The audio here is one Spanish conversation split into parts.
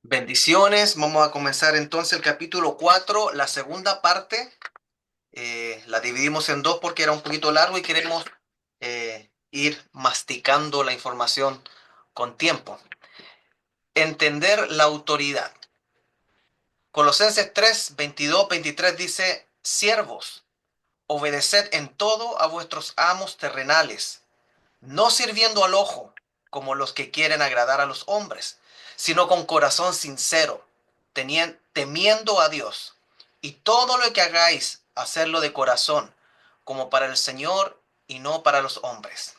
Bendiciones, vamos a comenzar entonces el capítulo 4, la segunda parte. La dividimos en dos porque era un poquito largo y queremos ir masticando la información con tiempo. Entender la autoridad. Colosenses 3, 22, 23 dice: Siervos, obedeced en todo a vuestros amos terrenales, no sirviendo al ojo, como los que quieren agradar a los hombres, sino con corazón sincero, temiendo a Dios. Y todo lo que hagáis, hacerlo de corazón, como para el Señor y no para los hombres.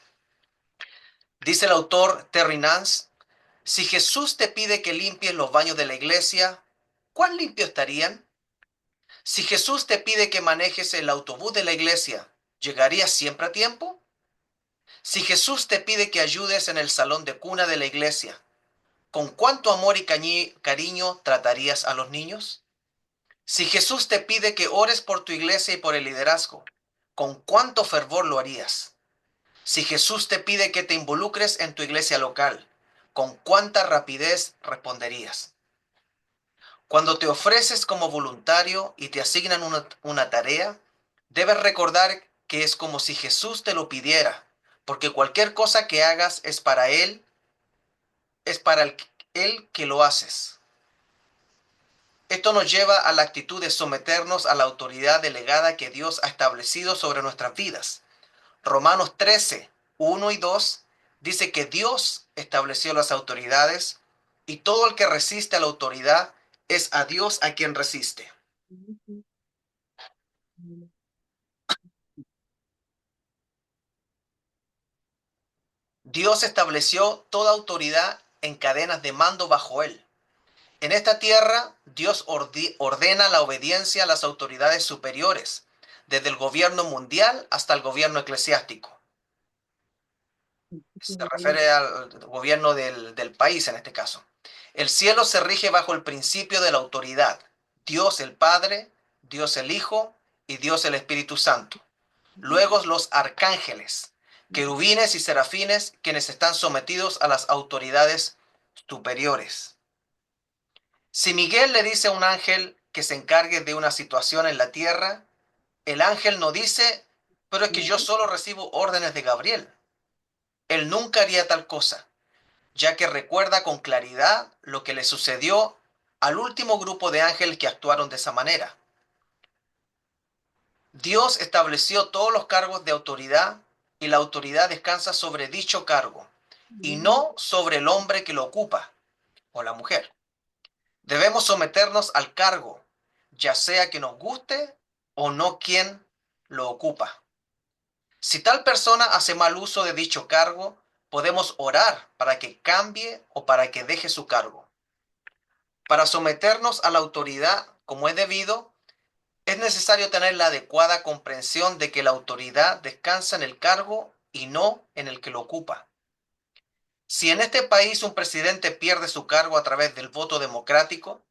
Dice el autor Terry Nance: si Jesús te pide que limpies los baños de la iglesia, ¿cuán limpios estarían? Si Jesús te pide que manejes el autobús de la iglesia, ¿llegarías siempre a tiempo? Si Jesús te pide que ayudes en el salón de cuna de la iglesia, ¿con cuánto amor y cariño tratarías a los niños? Si Jesús te pide que ores por tu iglesia y por el liderazgo, ¿con cuánto fervor lo harías? Si Jesús te pide que te involucres en tu iglesia local, ¿con cuánta rapidez responderías? Cuando te ofreces como voluntario y te asignan una tarea, debes recordar que es como si Jesús te lo pidiera, porque cualquier cosa que hagas es para Él, es para Él que lo haces. Esto nos lleva a la actitud de someternos a la autoridad delegada que Dios ha establecido sobre nuestras vidas. Romanos 13, 1 y 2 dice que Dios estableció las autoridades y todo el que resiste a la autoridad es a Dios a quien resiste. Dios estableció toda autoridad en cadenas de mando bajo él. En esta tierra, Dios ordena la obediencia a las autoridades superiores, desde el gobierno mundial hasta el gobierno eclesiástico. Se refiere al gobierno del país en este caso. El cielo se rige bajo el principio de la autoridad. Dios el Padre, Dios el Hijo y Dios el Espíritu Santo. Luego los arcángeles, querubines y serafines, quienes están sometidos a las autoridades superiores. Si Miguel le dice a un ángel que se encargue de una situación en la tierra, el ángel no dice: pero es que yo solo recibo órdenes de Gabriel. Él nunca haría tal cosa, ya que recuerda con claridad lo que le sucedió al último grupo de ángeles que actuaron de esa manera. Dios estableció todos los cargos de autoridad y la autoridad descansa sobre dicho cargo y no sobre el hombre que lo ocupa o la mujer. Debemos someternos al cargo, ya sea que nos guste o no quien lo ocupa. Si tal persona hace mal uso de dicho cargo, podemos orar para que cambie o para que deje su cargo. Para someternos a la autoridad como es debido, es necesario tener la adecuada comprensión de que la autoridad descansa en el cargo y no en el que lo ocupa. Si en este país un presidente pierde su cargo a través del voto democrático,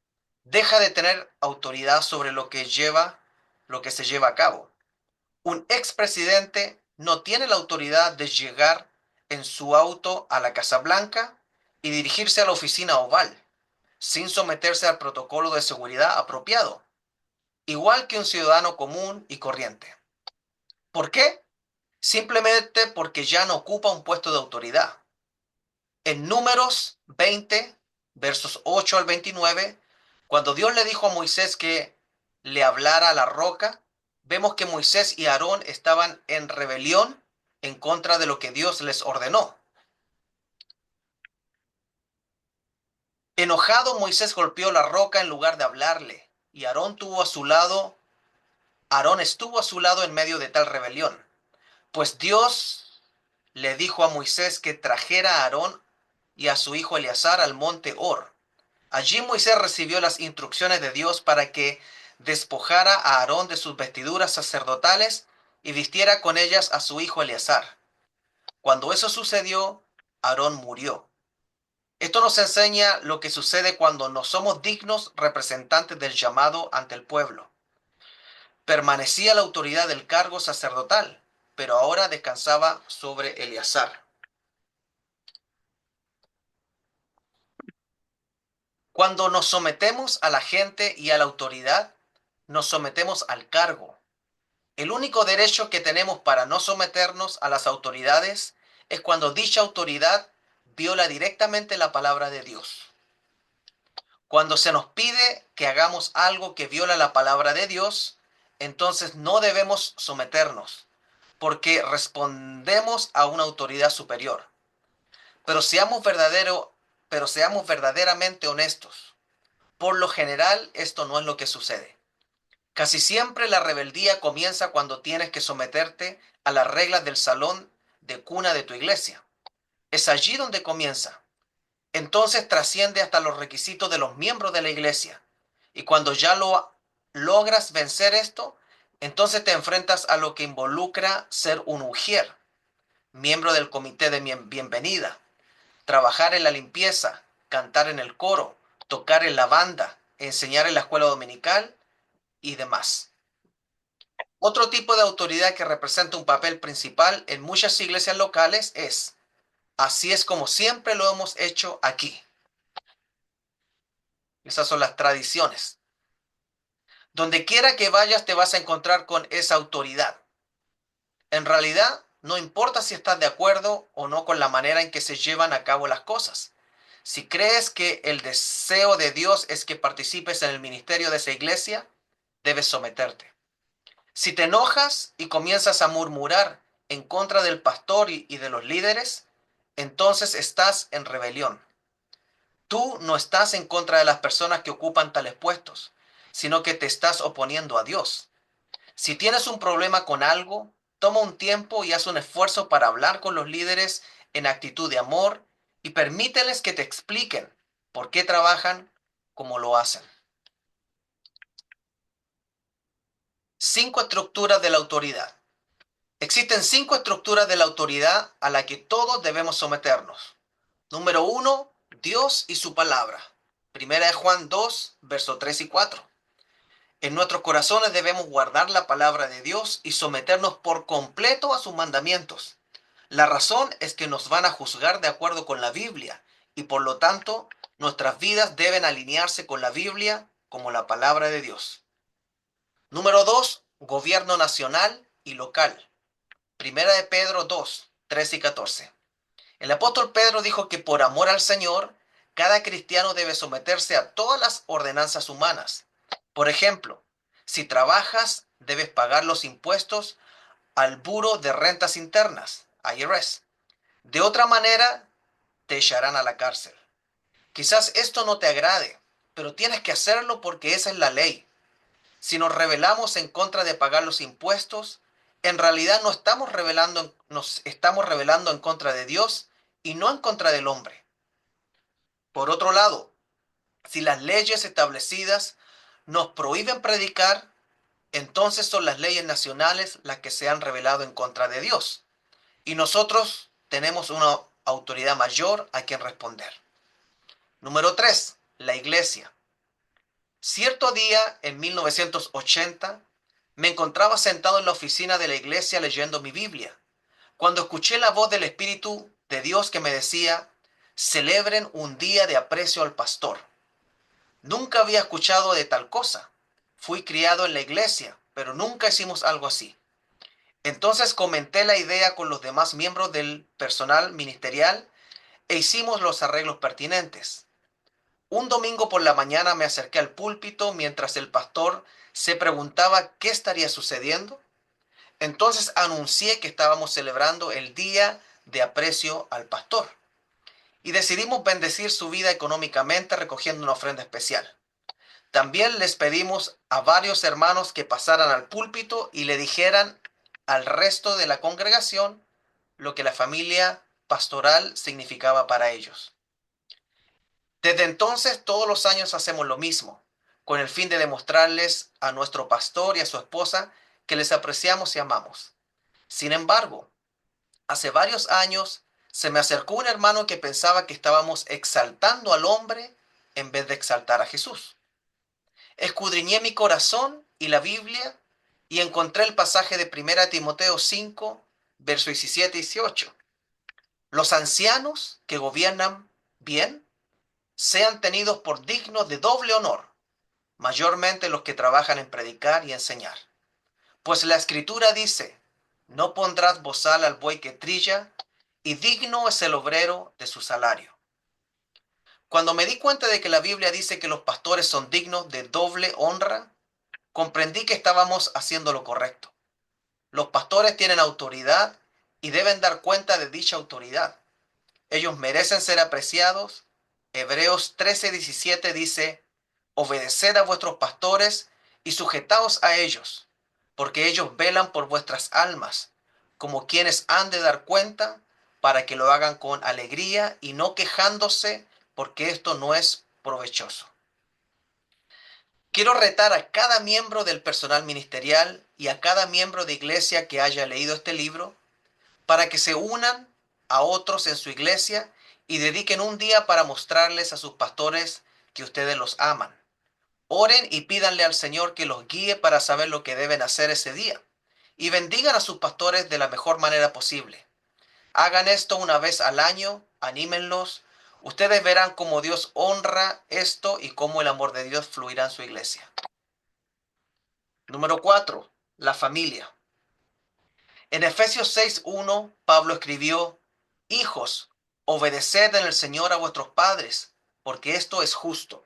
deja de tener autoridad sobre lo que se lleva a cabo. Un expresidente no tiene la autoridad de llegar en su auto a la Casa Blanca y dirigirse a la oficina oval, sin someterse al protocolo de seguridad apropiado, igual que un ciudadano común y corriente. ¿Por qué? Simplemente porque ya no ocupa un puesto de autoridad. En Números 20, versos 8 al 29, cuando Dios le dijo a Moisés que le hablara a la roca, vemos que Moisés y Aarón estaban en rebelión en contra de lo que Dios les ordenó. Enojado, Moisés golpeó la roca en lugar de hablarle, y Aarón estuvo a su lado en medio de tal rebelión. Pues Dios le dijo a Moisés que trajera a Aarón y a su hijo Eleazar al monte Hor. Allí Moisés recibió las instrucciones de Dios para que despojara a Aarón de sus vestiduras sacerdotales y vistiera con ellas a su hijo Eleazar. Cuando eso sucedió, Aarón murió. Esto nos enseña lo que sucede cuando no somos dignos representantes del llamado ante el pueblo. Permanecía la autoridad del cargo sacerdotal, pero ahora descansaba sobre Eleazar. Cuando nos sometemos a la gente y a la autoridad, nos sometemos al cargo. El único derecho que tenemos para no someternos a las autoridades es cuando dicha autoridad viola directamente la palabra de Dios. Cuando se nos pide que hagamos algo que viola la palabra de Dios, entonces no debemos someternos, porque respondemos a una autoridad superior. Pero pero seamos verdaderamente honestos. Por lo general, esto no es lo que sucede. Casi siempre la rebeldía comienza cuando tienes que someterte a las reglas del salón de cuna de tu iglesia. Es allí donde comienza. Entonces trasciende hasta los requisitos de los miembros de la iglesia. Y cuando ya lo logras vencer esto, entonces te enfrentas a lo que involucra ser un ujier, miembro del comité de bienvenida, trabajar en la limpieza, cantar en el coro, tocar en la banda, enseñar en la escuela dominical y demás. Otro tipo de autoridad que representa un papel principal en muchas iglesias locales es: así es como siempre lo hemos hecho aquí. Esas son las tradiciones. Donde quiera que vayas te vas a encontrar con esa autoridad. En realidad, no importa si estás de acuerdo o no con la manera en que se llevan a cabo las cosas. Si crees que el deseo de Dios es que participes en el ministerio de esa iglesia, debes someterte. Si te enojas y comienzas a murmurar en contra del pastor y de los líderes, entonces estás en rebelión. Tú no estás en contra de las personas que ocupan tales puestos, sino que te estás oponiendo a Dios. Si tienes un problema con algo, toma un tiempo y haz un esfuerzo para hablar con los líderes en actitud de amor y permíteles que te expliquen por qué trabajan como lo hacen. 5 estructuras de la autoridad. Existen 5 estructuras de la autoridad a la que todos debemos someternos. Número 1, Dios y su palabra. Primera de Juan 2, versos 3 y 4. En nuestros corazones debemos guardar la palabra de Dios y someternos por completo a sus mandamientos. La razón es que nos van a juzgar de acuerdo con la Biblia y por lo tanto nuestras vidas deben alinearse con la Biblia como la palabra de Dios. Número 2, gobierno nacional y local. Primera de Pedro 2, 13 y 14. El apóstol Pedro dijo que por amor al Señor, cada cristiano debe someterse a todas las ordenanzas humanas. Por ejemplo, si trabajas, debes pagar los impuestos al Buro de Rentas Internas, IRS. De otra manera, te echarán a la cárcel. Quizás esto no te agrade, pero tienes que hacerlo porque esa es la ley. Si nos rebelamos en contra de pagar los impuestos, en realidad nos estamos rebelando en contra de Dios y no en contra del hombre. Por otro lado, si las leyes establecidas nos prohíben predicar, entonces son las leyes nacionales las que se han rebelado en contra de Dios. Y nosotros tenemos una autoridad mayor a quien responder. Número 3, la iglesia. Cierto día, en 1980, me encontraba sentado en la oficina de la iglesia leyendo mi Biblia, cuando escuché la voz del Espíritu de Dios que me decía: celebren un día de aprecio al pastor. Nunca había escuchado de tal cosa. Fui criado en la iglesia, pero nunca hicimos algo así. Entonces comenté la idea con los demás miembros del personal ministerial e hicimos los arreglos pertinentes. Un domingo por la mañana me acerqué al púlpito mientras el pastor se preguntaba qué estaría sucediendo. Entonces anuncié que estábamos celebrando el día de aprecio al pastor y decidimos bendecir su vida económicamente recogiendo una ofrenda especial. También les pedimos a varios hermanos que pasaran al púlpito y le dijeran al resto de la congregación lo que la familia pastoral significaba para ellos. Desde entonces, todos los años hacemos lo mismo, con el fin de demostrarles a nuestro pastor y a su esposa que les apreciamos y amamos. Sin embargo, hace varios años se me acercó un hermano que pensaba que estábamos exaltando al hombre en vez de exaltar a Jesús. Escudriñé mi corazón y la Biblia y encontré el pasaje de 1 Timoteo 5, versos 17 y 18. Los ancianos que gobiernan bien sean tenidos por dignos de doble honor, mayormente los que trabajan en predicar y enseñar. Pues la Escritura dice, no pondrás bozal al buey que trilla, y digno es el obrero de su salario. Cuando me di cuenta de que la Biblia dice que los pastores son dignos de doble honra, comprendí que estábamos haciendo lo correcto. Los pastores tienen autoridad y deben dar cuenta de dicha autoridad. Ellos merecen ser apreciados. Hebreos 13:17 dice, obedeced a vuestros pastores y sujetaos a ellos, porque ellos velan por vuestras almas, como quienes han de dar cuenta, para que lo hagan con alegría y no quejándose, porque esto no es provechoso. Quiero retar a cada miembro del personal ministerial y a cada miembro de iglesia que haya leído este libro para que se unan a otros en su iglesia y dediquen un día para mostrarles a sus pastores que ustedes los aman. Oren y pídanle al Señor que los guíe para saber lo que deben hacer ese día. Y bendigan a sus pastores de la mejor manera posible. Hagan esto una vez al año, anímenlos. Ustedes verán cómo Dios honra esto y cómo el amor de Dios fluirá en su iglesia. Número 4. La familia. En Efesios 6:1, Pablo escribió, hijos, obedeced en el Señor a vuestros padres, porque esto es justo.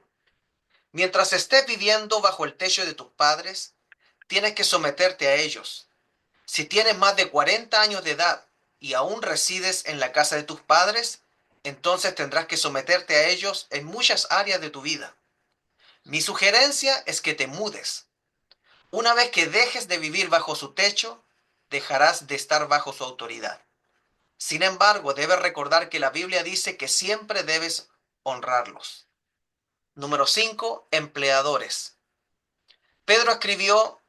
Mientras estés viviendo bajo el techo de tus padres, tienes que someterte a ellos. Si tienes más de 40 años de edad y aún resides en la casa de tus padres, entonces tendrás que someterte a ellos en muchas áreas de tu vida. Mi sugerencia es que te mudes. Una vez que dejes de vivir bajo su techo, dejarás de estar bajo su autoridad. Sin embargo, debes recordar que la Biblia dice que siempre debes honrarlos. Número 5. Empleadores. Pedro escribió,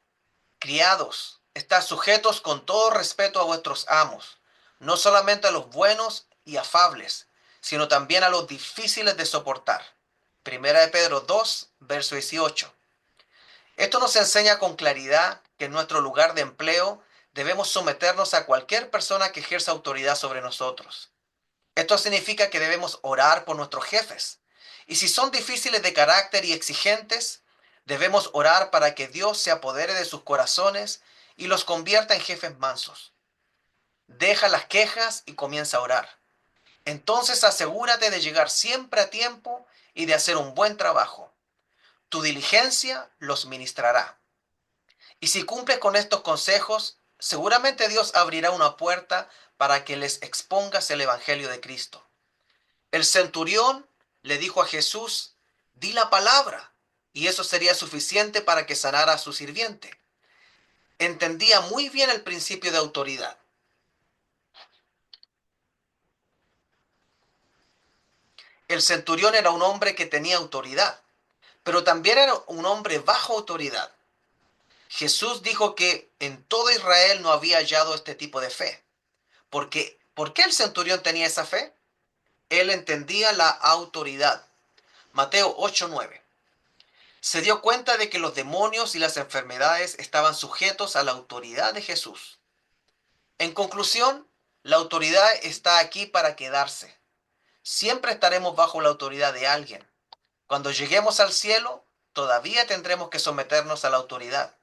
criados, estad sujetos con todo respeto a vuestros amos, no solamente a los buenos y afables, sino también a los difíciles de soportar. Primera de Pedro 2, verso 18. Esto nos enseña con claridad que en nuestro lugar de empleo debemos someternos a cualquier persona que ejerza autoridad sobre nosotros. Esto significa que debemos orar por nuestros jefes. Y si son difíciles de carácter y exigentes, debemos orar para que Dios se apodere de sus corazones y los convierta en jefes mansos. Deja las quejas y comienza a orar. Entonces asegúrate de llegar siempre a tiempo y de hacer un buen trabajo. Tu diligencia los ministrará. Y si cumples con estos consejos, seguramente Dios abrirá una puerta para que les expongas el Evangelio de Cristo. El centurión le dijo a Jesús, di la palabra, y eso sería suficiente para que sanara a su sirviente. Entendía muy bien el principio de autoridad. El centurión era un hombre que tenía autoridad, pero también era un hombre bajo autoridad. Jesús dijo que en todo Israel no había hallado este tipo de fe. ¿Por qué el centurión tenía esa fe? Él entendía la autoridad. Mateo 8:9. Se dio cuenta de que los demonios y las enfermedades estaban sujetos a la autoridad de Jesús. En conclusión, la autoridad está aquí para quedarse. Siempre estaremos bajo la autoridad de alguien. Cuando lleguemos al cielo, todavía tendremos que someternos a la autoridad.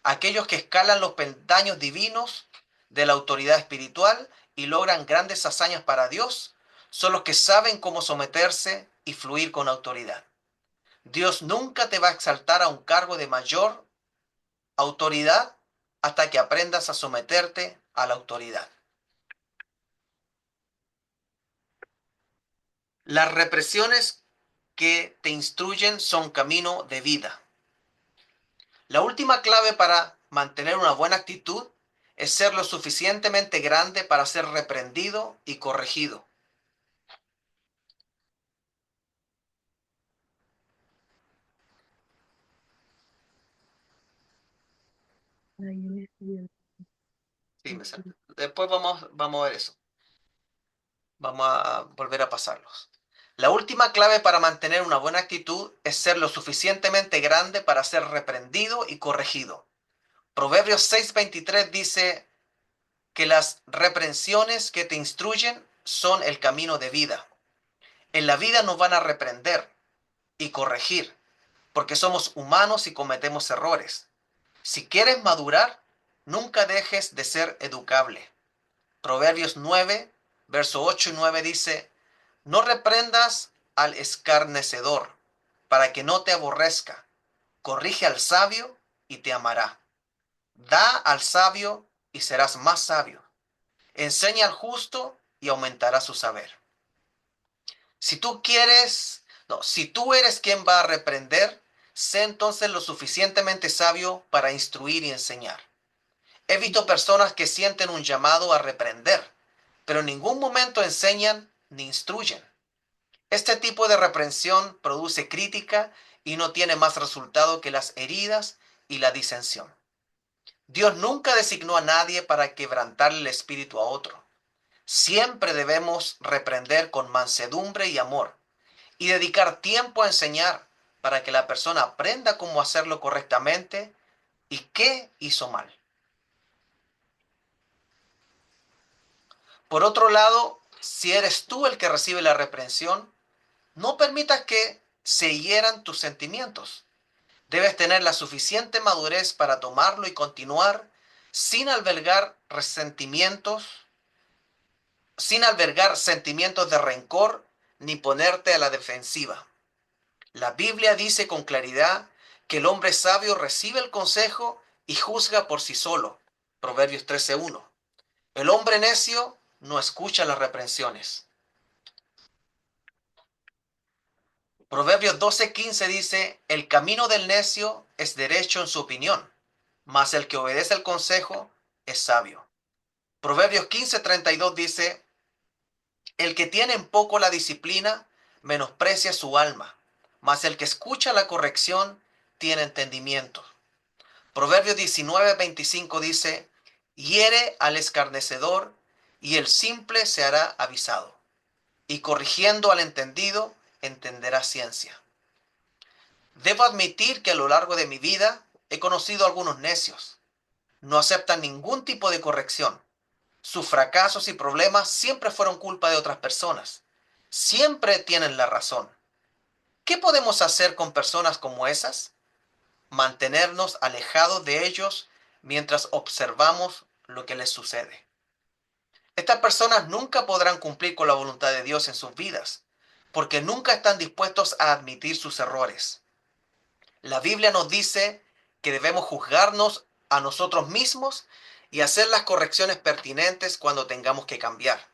Aquellos que escalan los peldaños divinos de la autoridad espiritual y logran grandes hazañas para Dios son los que saben cómo someterse y fluir con autoridad. Dios nunca te va a exaltar a un cargo de mayor autoridad hasta que aprendas a someterte a la autoridad. Las represiones que te instruyen son camino de vida. La última clave para mantener una buena actitud es ser lo suficientemente grande para ser reprendido y corregido. Sí, después vamos a ver eso. Vamos a volver a pasarlos. La última clave para mantener una buena actitud es ser lo suficientemente grande para ser reprendido y corregido. Proverbios 6:23 dice que las reprensiones que te instruyen son el camino de vida. En la vida nos van a reprender y corregir, porque somos humanos y cometemos errores. Si quieres madurar, nunca dejes de ser educable. Proverbios 9, verso 8 y 9 dice, no reprendas al escarnecedor, para que no te aborrezca. Corrige al sabio y te amará. Da al sabio y serás más sabio. Enseña al justo y aumentará su saber. Si tú quieres, no, si tú eres quien va a reprender, sé entonces lo suficientemente sabio para instruir y enseñar. He visto personas que sienten un llamado a reprender, pero en ningún momento enseñan ni instruyen. Este tipo de reprensión produce crítica y no tiene más resultado que las heridas y la disensión. Dios nunca designó a nadie para quebrantarle el espíritu a otro. Siempre debemos reprender con mansedumbre y amor y dedicar tiempo a enseñar para que la persona aprenda cómo hacerlo correctamente y qué hizo mal. Por otro lado, si eres tú el que recibe la reprensión, no permitas que se hieran tus sentimientos. Debes tener la suficiente madurez para tomarlo y continuar sin albergar resentimientos, sin albergar sentimientos de rencor ni ponerte a la defensiva. La Biblia dice con claridad que el hombre sabio recibe el consejo y juzga por sí solo. Proverbios 13:1. El hombre necio no escucha las reprensiones. Proverbios 12:15 dice, el camino del necio es derecho en su opinión, mas el que obedece el consejo es sabio. Proverbios 15:32 dice, el que tiene en poco la disciplina menosprecia su alma, mas el que escucha la corrección tiene entendimiento. Proverbios 19:25 dice, hiere al escarnecedor y el simple se hará avisado, y corrigiendo al entendido entenderá ciencia. Debo admitir que a lo largo de mi vida he conocido a algunos necios. No aceptan ningún tipo de corrección. Sus fracasos y problemas siempre fueron culpa de otras personas. Siempre tienen la razón. ¿Qué podemos hacer con personas como esas? Mantenernos alejados de ellos mientras observamos lo que les sucede. Estas personas nunca podrán cumplir con la voluntad de Dios en sus vidas, porque nunca están dispuestos a admitir sus errores. La Biblia nos dice que debemos juzgarnos a nosotros mismos y hacer las correcciones pertinentes cuando tengamos que cambiar.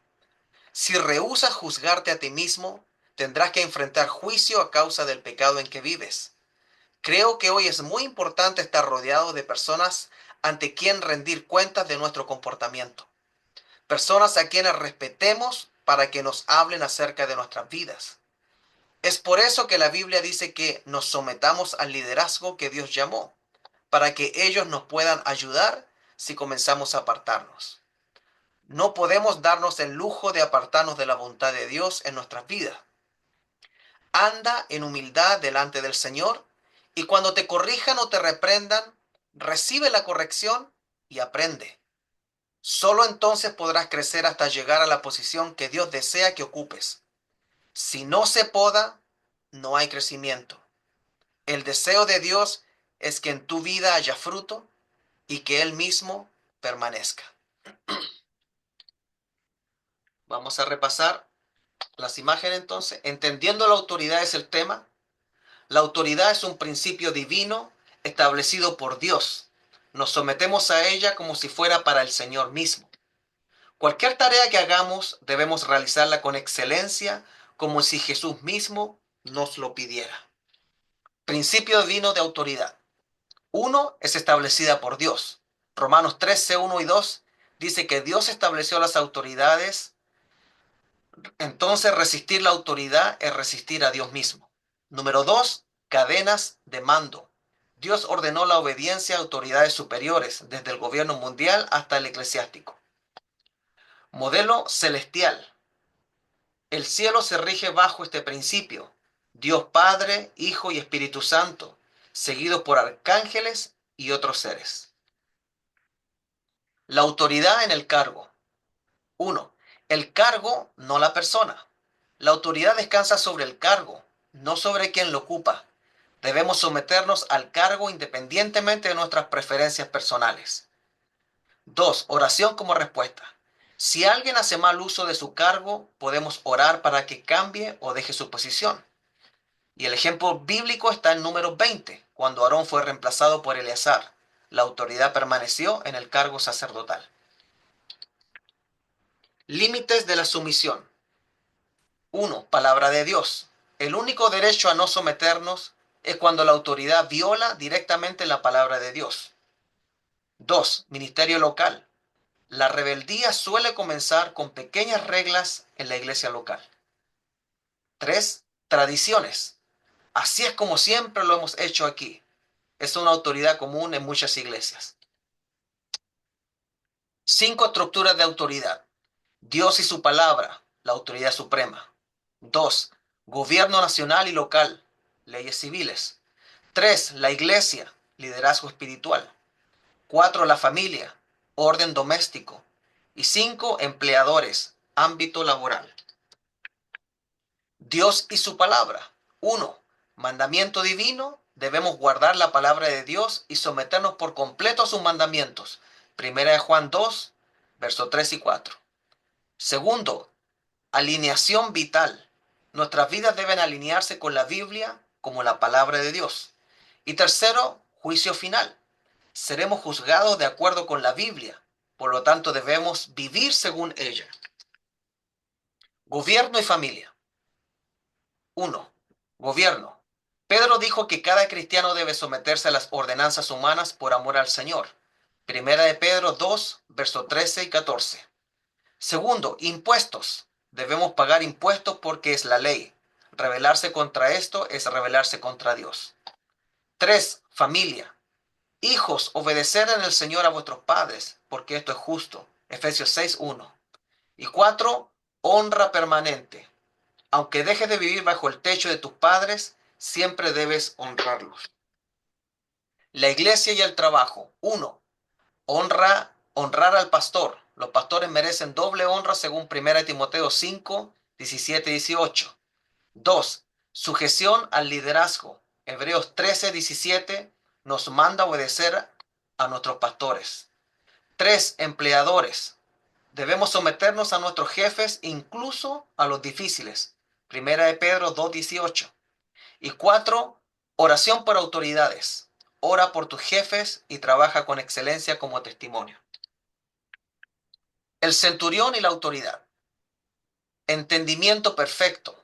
Si rehúsas juzgarte a ti mismo, tendrás que enfrentar juicio a causa del pecado en que vives. Creo que hoy es muy importante estar rodeado de personas ante quien rendir cuentas de nuestro comportamiento. Personas a quienes respetemos para que nos hablen acerca de nuestras vidas. Es por eso que la Biblia dice que nos sometamos al liderazgo que Dios llamó, para que ellos nos puedan ayudar si comenzamos a apartarnos. No podemos darnos el lujo de apartarnos de la voluntad de Dios en nuestras vidas. Anda en humildad delante del Señor y cuando te corrijan o te reprendan, recibe la corrección y aprende. Solo entonces podrás crecer hasta llegar a la posición que Dios desea que ocupes. Si no se poda, no hay crecimiento. El deseo de Dios es que en tu vida haya fruto y que Él mismo permanezca. Vamos a repasar las imágenes entonces. Entendiendo la autoridad es el tema. La autoridad es un principio divino establecido por Dios. Nos sometemos a ella como si fuera para el Señor mismo. Cualquier tarea que hagamos debemos realizarla con excelencia, como si Jesús mismo nos lo pidiera. Principio divino de autoridad. Uno, es establecida por Dios. Romanos 13, 1 y 2 dice que Dios estableció las autoridades, entonces resistir la autoridad es resistir a Dios mismo. Número 2, cadenas de mando. Dios ordenó la obediencia a autoridades superiores, desde el gobierno mundial hasta el eclesiástico. Modelo celestial. El cielo se rige bajo este principio. Dios Padre, Hijo y Espíritu Santo, seguidos por arcángeles y otros seres. La autoridad en el cargo. Uno, el cargo, no la persona. La autoridad descansa sobre el cargo, no sobre quien lo ocupa. Debemos someternos al cargo independientemente de nuestras preferencias personales. 2. Oración como respuesta. Si alguien hace mal uso de su cargo, podemos orar para que cambie o deje su posición. Y el ejemplo bíblico está en Números 20, cuando Aarón fue reemplazado por Eleazar. La autoridad permaneció en el cargo sacerdotal. Límites de la sumisión. 1. Palabra de Dios. El único derecho a no someternos es cuando la autoridad viola directamente la palabra de Dios. 2. Ministerio local. La rebeldía suele comenzar con pequeñas reglas en la iglesia local. 3. Tradiciones. Así es como siempre lo hemos hecho aquí. Es una autoridad común en muchas iglesias. 5. Estructuras de autoridad. Dios y su palabra, la autoridad suprema. 2. Gobierno nacional y local, leyes civiles. 3. La iglesia, liderazgo espiritual. 4. La familia, orden doméstico. Y 5. Empleadores, ámbito laboral. Dios y su palabra. 1. Mandamiento divino. Debemos guardar la palabra de Dios y someternos por completo a sus mandamientos. Primera de Juan 2, versos 3 y 4. Segundo, alineación vital. Nuestras vidas deben alinearse con la Biblia como la palabra de Dios. Y tercero, juicio final. Seremos juzgados de acuerdo con la Biblia. Por lo tanto, debemos vivir según ella. Gobierno y familia. 1. Gobierno. Pedro dijo que cada cristiano debe someterse a las ordenanzas humanas por amor al Señor. Primera de Pedro 2, versos 13 y 14. Segundo, impuestos. Debemos pagar impuestos porque es la ley. Rebelarse contra esto es rebelarse contra Dios. 3. Familia. Hijos, obedeced en el Señor a vuestros padres, porque esto es justo. Efesios 6, 1. Y 4. Honra permanente. Aunque dejes de vivir bajo el techo de tus padres, siempre debes honrarlos. La iglesia y el trabajo. 1. Honrar al pastor. Los pastores merecen doble honra según 1 Timoteo 5, 17 y 18. 2. Sujeción al liderazgo. Hebreos 13, 17 nos manda obedecer a nuestros pastores. 3. Empleadores. Debemos someternos a nuestros jefes, incluso a los difíciles. Primera de Pedro 2, 18. Y 4. Oración por autoridades. Ora por tus jefes y trabaja con excelencia como testimonio. El centurión y la autoridad. Entendimiento perfecto.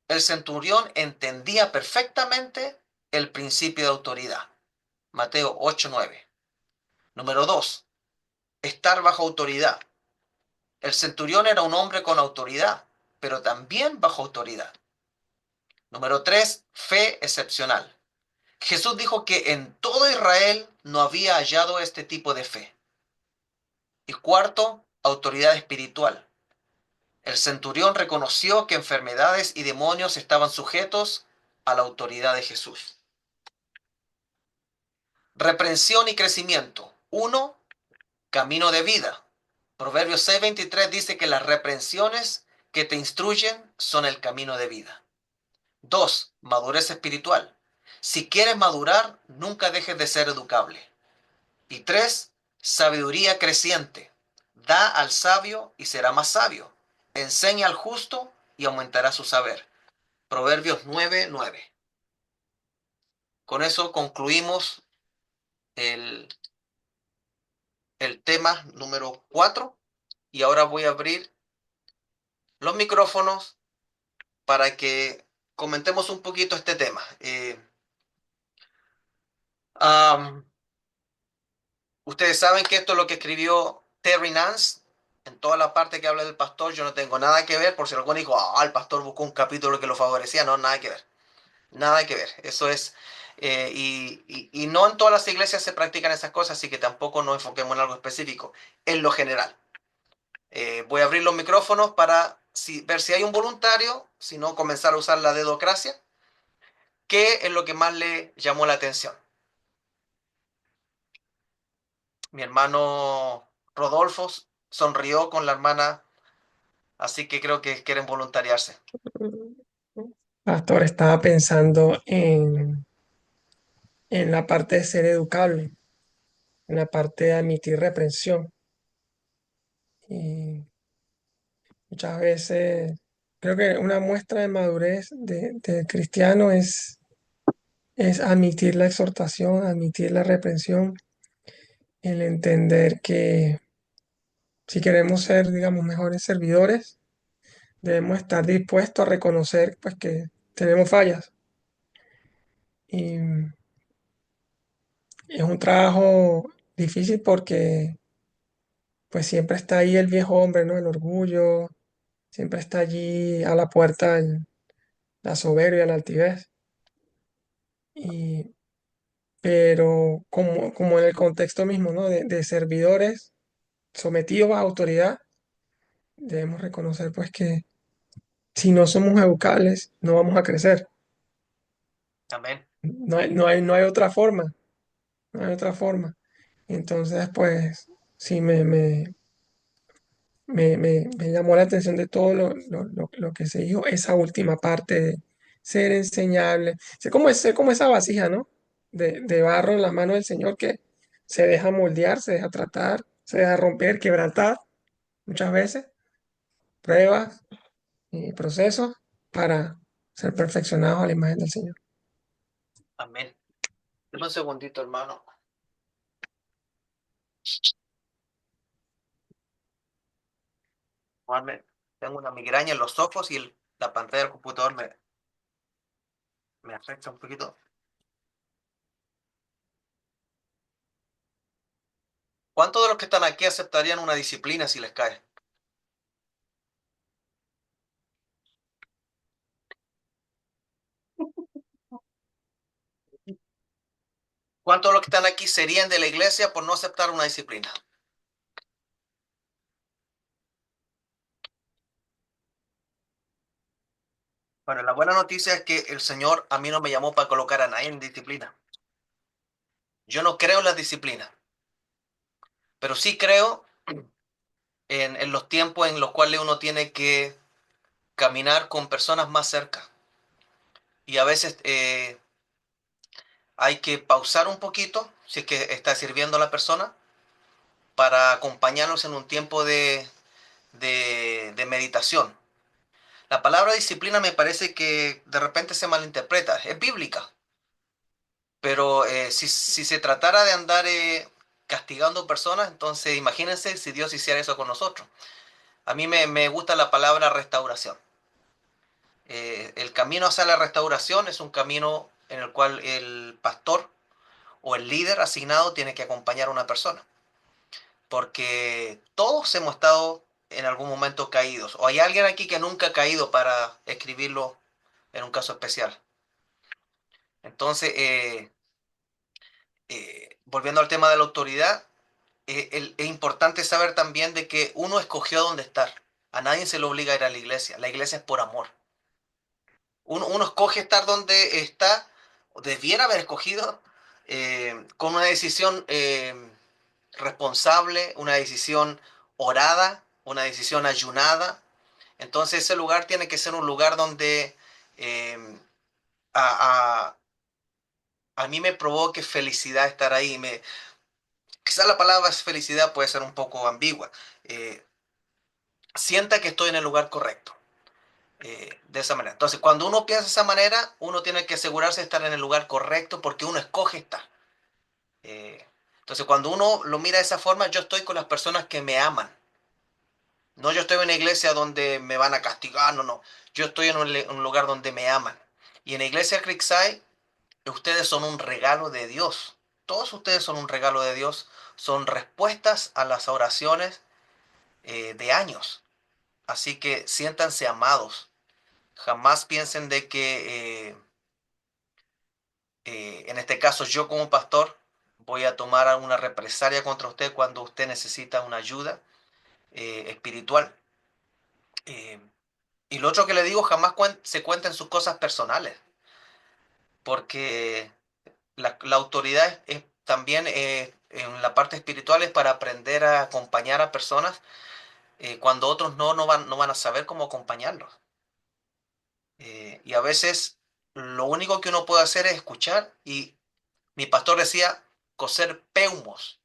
El centurión entendía perfectamente el principio de autoridad. Mateo 8, 9. Número 2. Estar bajo autoridad. El centurión era un hombre con autoridad, pero también bajo autoridad. Número 3. Fe excepcional. Jesús dijo que en todo Israel no había hallado este tipo de fe. Y cuarto, autoridad espiritual. El centurión reconoció que enfermedades y demonios estaban sujetos a la autoridad de Jesús. Reprensión y crecimiento. 1. Camino de vida. Proverbios 6:23 dice que las reprensiones que te instruyen son el camino de vida. 2. Madurez espiritual. Si quieres madurar, nunca dejes de ser educable. Y 3. Sabiduría creciente. Da al sabio y será más sabio. Enseña al justo y aumentará su saber. Proverbios 9:9. Con eso concluimos el, el tema número 4 y ahora voy a abrir los micrófonos para que comentemos un poquito este tema. Um, Ustedes saben que esto es lo que escribió Terry Nance en toda la parte que habla del pastor. Yo no tengo nada que ver, por si alguno dijo, el pastor buscó un capítulo que lo favorecía. No, nada que ver. Nada que ver. Eso es. Y no en todas las iglesias se practican esas cosas, así que tampoco nos enfoquemos en algo específico. En lo general. Voy a abrir los micrófonos para ver si hay un voluntario, si no comenzar a usar la dedocracia. ¿Qué es lo que más le llamó la atención? Mi hermano Rodolfo sonrió con la hermana así que creo que quieren voluntariarse. Pastor, estaba pensando en la parte de ser educable, en la parte de admitir reprensión. Y muchas veces creo que una muestra de madurez del cristiano es admitir la exhortación, admitir la reprensión, el entender que si queremos ser, digamos, mejores servidores, debemos estar dispuestos a reconocer pues, que tenemos fallas. Y es un trabajo difícil porque pues siempre está ahí el viejo hombre, ¿no? El orgullo, siempre está allí a la puerta la soberbia, la altivez. Y, pero como en el contexto mismo, ¿no? De servidores sometidos a autoridad, debemos reconocer pues que si no somos educables, no vamos a crecer. Amén. No hay otra forma, no hay otra forma. Entonces, pues, sí me llamó la atención de todo lo que se dijo, esa última parte de ser enseñable. Sé como esa vasija, ¿no? De barro en la mano del Señor que se deja moldear, se deja tratar, se deja romper, quebrantar muchas veces, pruebas y procesos para ser perfeccionados a la imagen del Señor. Amén. Dame un segundito, hermano. Tengo una migraña en los ojos y la pantalla del computador me afecta un poquito. ¿Cuántos de los que están aquí aceptarían una disciplina si les cae? ¿Cuántos de los que están aquí serían de la iglesia por no aceptar una disciplina? Bueno, la buena noticia es que el Señor a mí no me llamó para colocar a nadie en disciplina. Yo no creo en las disciplinas, pero sí creo en los tiempos en los cuales uno tiene que caminar con personas más cerca. Y a veces hay que pausar un poquito, si es que está sirviendo a la persona, para acompañarnos en un tiempo de meditación. La palabra disciplina me parece que de repente se malinterpreta, es bíblica, pero si se tratara de andar castigando personas, entonces imagínense si Dios hiciera eso con nosotros. A mí me gusta la palabra restauración. El camino hacia la restauración es un camino en el cual el pastor o el líder asignado tiene que acompañar a una persona, porque todos hemos estado en algún momento caídos, o hay alguien aquí que nunca ha caído para escribirlo en un caso especial. Entonces, volviendo al tema de la autoridad, es importante saber también de que uno escogió dónde estar. A nadie se le obliga a ir a la iglesia es por amor. Uno escoge estar donde está, o debiera haber escogido, con una decisión responsable, una decisión orada, una decisión ayunada. Entonces ese lugar tiene que ser un lugar donde eh, a, a, a mí me provoque felicidad estar ahí. Quizás la palabra felicidad puede ser un poco ambigua. Eh, Sienta que estoy en el lugar correcto. De esa manera. Entonces, cuando uno piensa de esa manera, uno tiene que asegurarse de estar en el lugar correcto porque uno escoge estar. Eh, entonces, cuando uno lo mira de esa forma, yo estoy con las personas que me aman. No, yo estoy en una iglesia donde me van a castigar, no, no. Yo estoy en un lugar donde me aman. Y en la iglesia Creekside, ustedes son un regalo de Dios. Todos ustedes son un regalo de Dios. Son respuestas a las oraciones de años. Así que siéntanse amados. Jamás piensen de que, en este caso, yo como pastor voy a tomar alguna represalia contra usted cuando usted necesita una ayuda espiritual. Eh, y lo otro que le digo, jamás se cuenten sus cosas personales, porque la autoridad también en la parte espiritual es para aprender a acompañar a personas cuando otros no van a saber cómo acompañarlos. Y a veces lo único que uno puede hacer es escuchar. Y mi pastor decía coser peumos,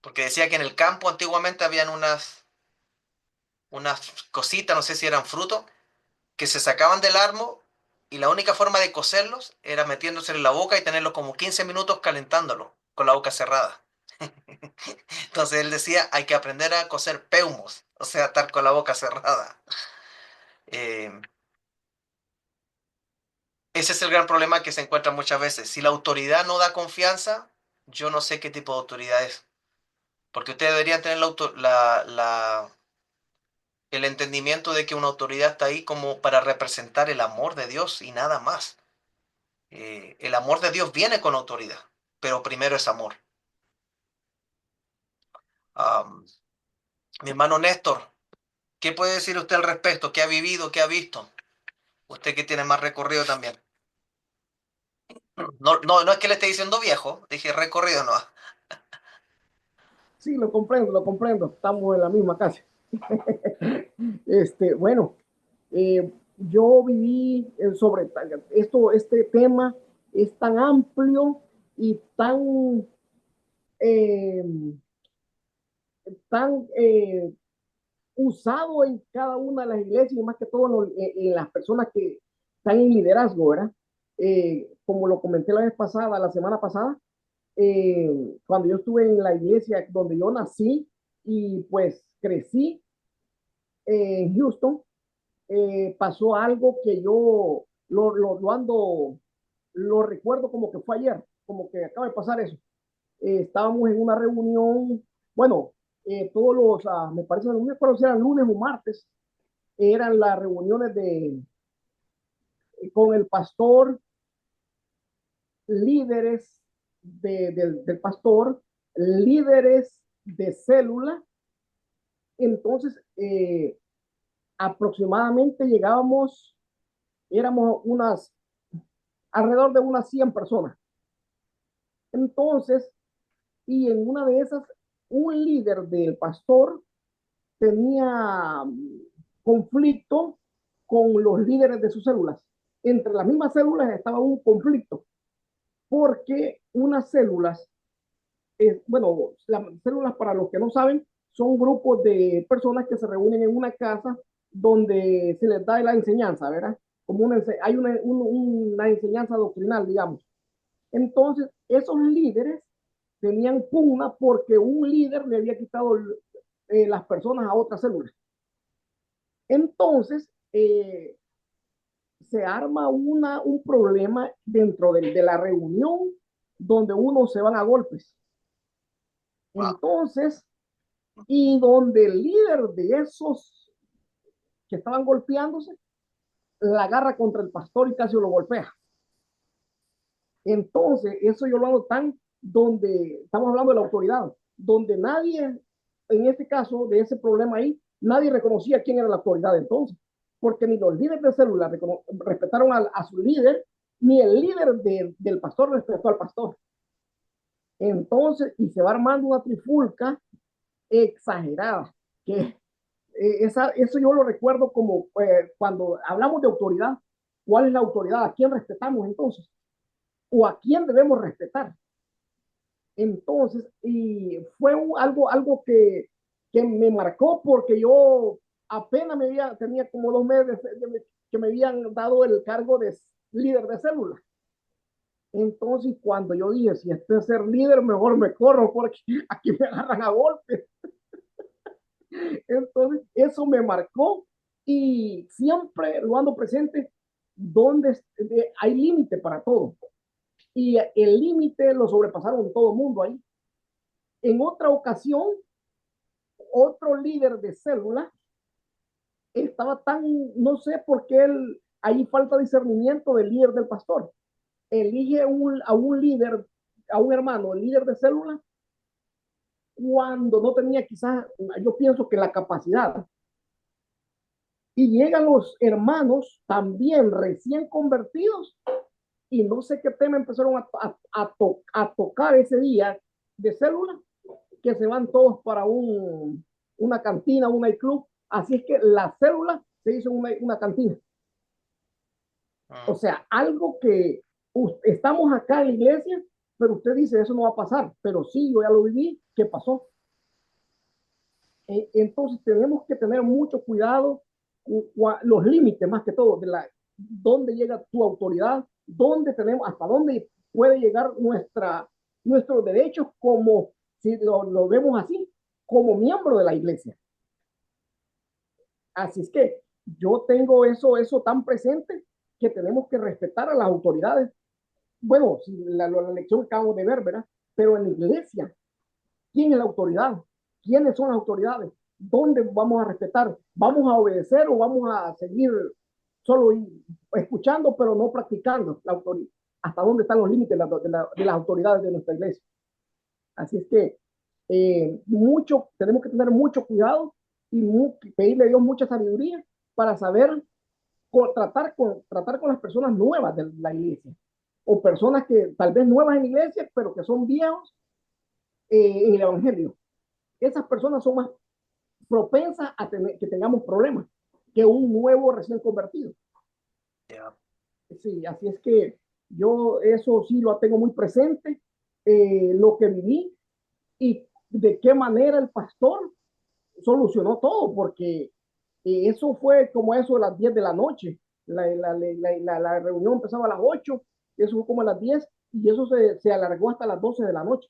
porque decía que en el campo antiguamente habían unas cositas, no sé si eran frutos, que se sacaban del árbol y la única forma de cocerlos era metiéndose en la boca y tenerlos como 15 minutos calentándolo con la boca cerrada. Entonces él decía, hay que aprender a cocer peumos, o sea, estar con la boca cerrada. Eh, Ese es el gran problema que se encuentra muchas veces. Si la autoridad no da confianza, yo no sé qué tipo de autoridad es. Porque ustedes deberían tener el entendimiento de que una autoridad está ahí como para representar el amor de Dios y nada más. El amor de Dios viene con autoridad, pero primero es amor. Am, Mi hermano Néstor, ¿qué puede decir usted al respecto? ¿Qué ha vivido? ¿Qué ha visto? Usted que tiene más recorrido también. No es que le esté diciendo viejo, dije recorrido, no. Sí, lo comprendo. Estamos en la misma casa. Bueno, yo viví sobre esto, este tema es tan amplio y eh, tan usado en cada una de las iglesias y más que todo en las personas que están en liderazgo, ¿verdad? Como lo comenté la vez pasada, la semana pasada, cuando yo estuve en la iglesia donde yo nací y pues crecí en Houston, pasó algo que yo lo recuerdo como que fue ayer, como que acaba de pasar eso. Estábamos en una reunión, bueno, me parece, no me acuerdo si eran lunes o martes, eran las reuniones con el pastor, líderes del pastor, líderes de célula. Entonces, aproximadamente éramos alrededor de unas 100 personas. Entonces, y en una de esas, un líder del pastor tenía conflicto con los líderes de sus células. Entre las mismas células estaba un conflicto, porque unas células, bueno, las células para los que no saben, son grupos de personas que se reúnen en una casa donde se les da la enseñanza, ¿verdad? Como hay una enseñanza doctrinal, digamos. Entonces, esos líderes tenían pugna porque un líder le había quitado las personas a otras células. Entonces, se arma un problema dentro de la reunión donde unos se van a golpes. Wow. Entonces, y donde el líder de esos que estaban golpeándose la agarra contra el pastor y casi lo golpea. Entonces, eso yo lo hago tan donde estamos hablando de la autoridad, donde nadie, en este caso, de ese problema ahí, nadie reconocía quién era la autoridad entonces, porque ni los líderes de célula respetaron a su líder, ni el líder del pastor respetó al pastor. Entonces, y se va armando una trifulca exagerada, que eso yo lo recuerdo como cuando hablamos de autoridad, ¿cuál es la autoridad? ¿A quién respetamos entonces? ¿O a quién debemos respetar? Entonces, y fue algo que me marcó porque yo apenas tenía como 2 meses que me habían dado el cargo de líder de célula. Entonces, cuando yo dije, si este es ser líder, mejor me corro porque aquí me agarran a golpes. Entonces, eso me marcó y siempre lo ando presente donde hay límite para todo. Y el límite lo sobrepasaron todo el mundo ahí. En otra ocasión, otro líder de célula estaba no sé por qué ahí falta discernimiento del líder del pastor. Elige a un líder, a un hermano, el líder de célula, cuando no tenía quizás, yo pienso que la capacidad. Y llegan los hermanos también recién convertidos y no sé qué tema empezaron a tocar ese día de célula, que se van todos para una cantina, un nightclub. Así es que la célula se hizo una cantina. O sea, algo que estamos acá en la iglesia, pero usted dice, eso no va a pasar. Pero sí, yo ya lo viví, ¿qué pasó? Entonces tenemos que tener mucho cuidado los límites, más que todo, de dónde llega tu autoridad, dónde tenemos, hasta dónde puede llegar nuestros derechos como, si lo vemos así, como miembro de la iglesia. Así es que yo tengo eso tan presente que tenemos que respetar a las autoridades. Bueno, si la lección que acabamos de ver, ¿verdad? Pero en la iglesia, ¿quién es la autoridad? ¿Quiénes son las autoridades? ¿Dónde vamos a respetar? ¿Vamos a obedecer o vamos a seguir solo escuchando, pero no practicando la autoridad? ¿Hasta dónde están los límites de las autoridades de nuestra iglesia? Así es que tenemos que tener mucho cuidado y pedirle a Dios mucha sabiduría para saber tratar con las personas nuevas de la iglesia o personas que tal vez nuevas en la iglesia, pero que son viejos en el evangelio. Esas personas son más propensas a que tengamos problemas que un nuevo recién convertido. Yeah. Sí, así es que yo eso sí lo tengo muy presente, lo que viví y de qué manera el pastor solucionó todo, porque eso fue como eso a las 10 de la noche. La reunión empezaba a las 8, eso fue como a las 10 y eso se alargó hasta las 12 de la noche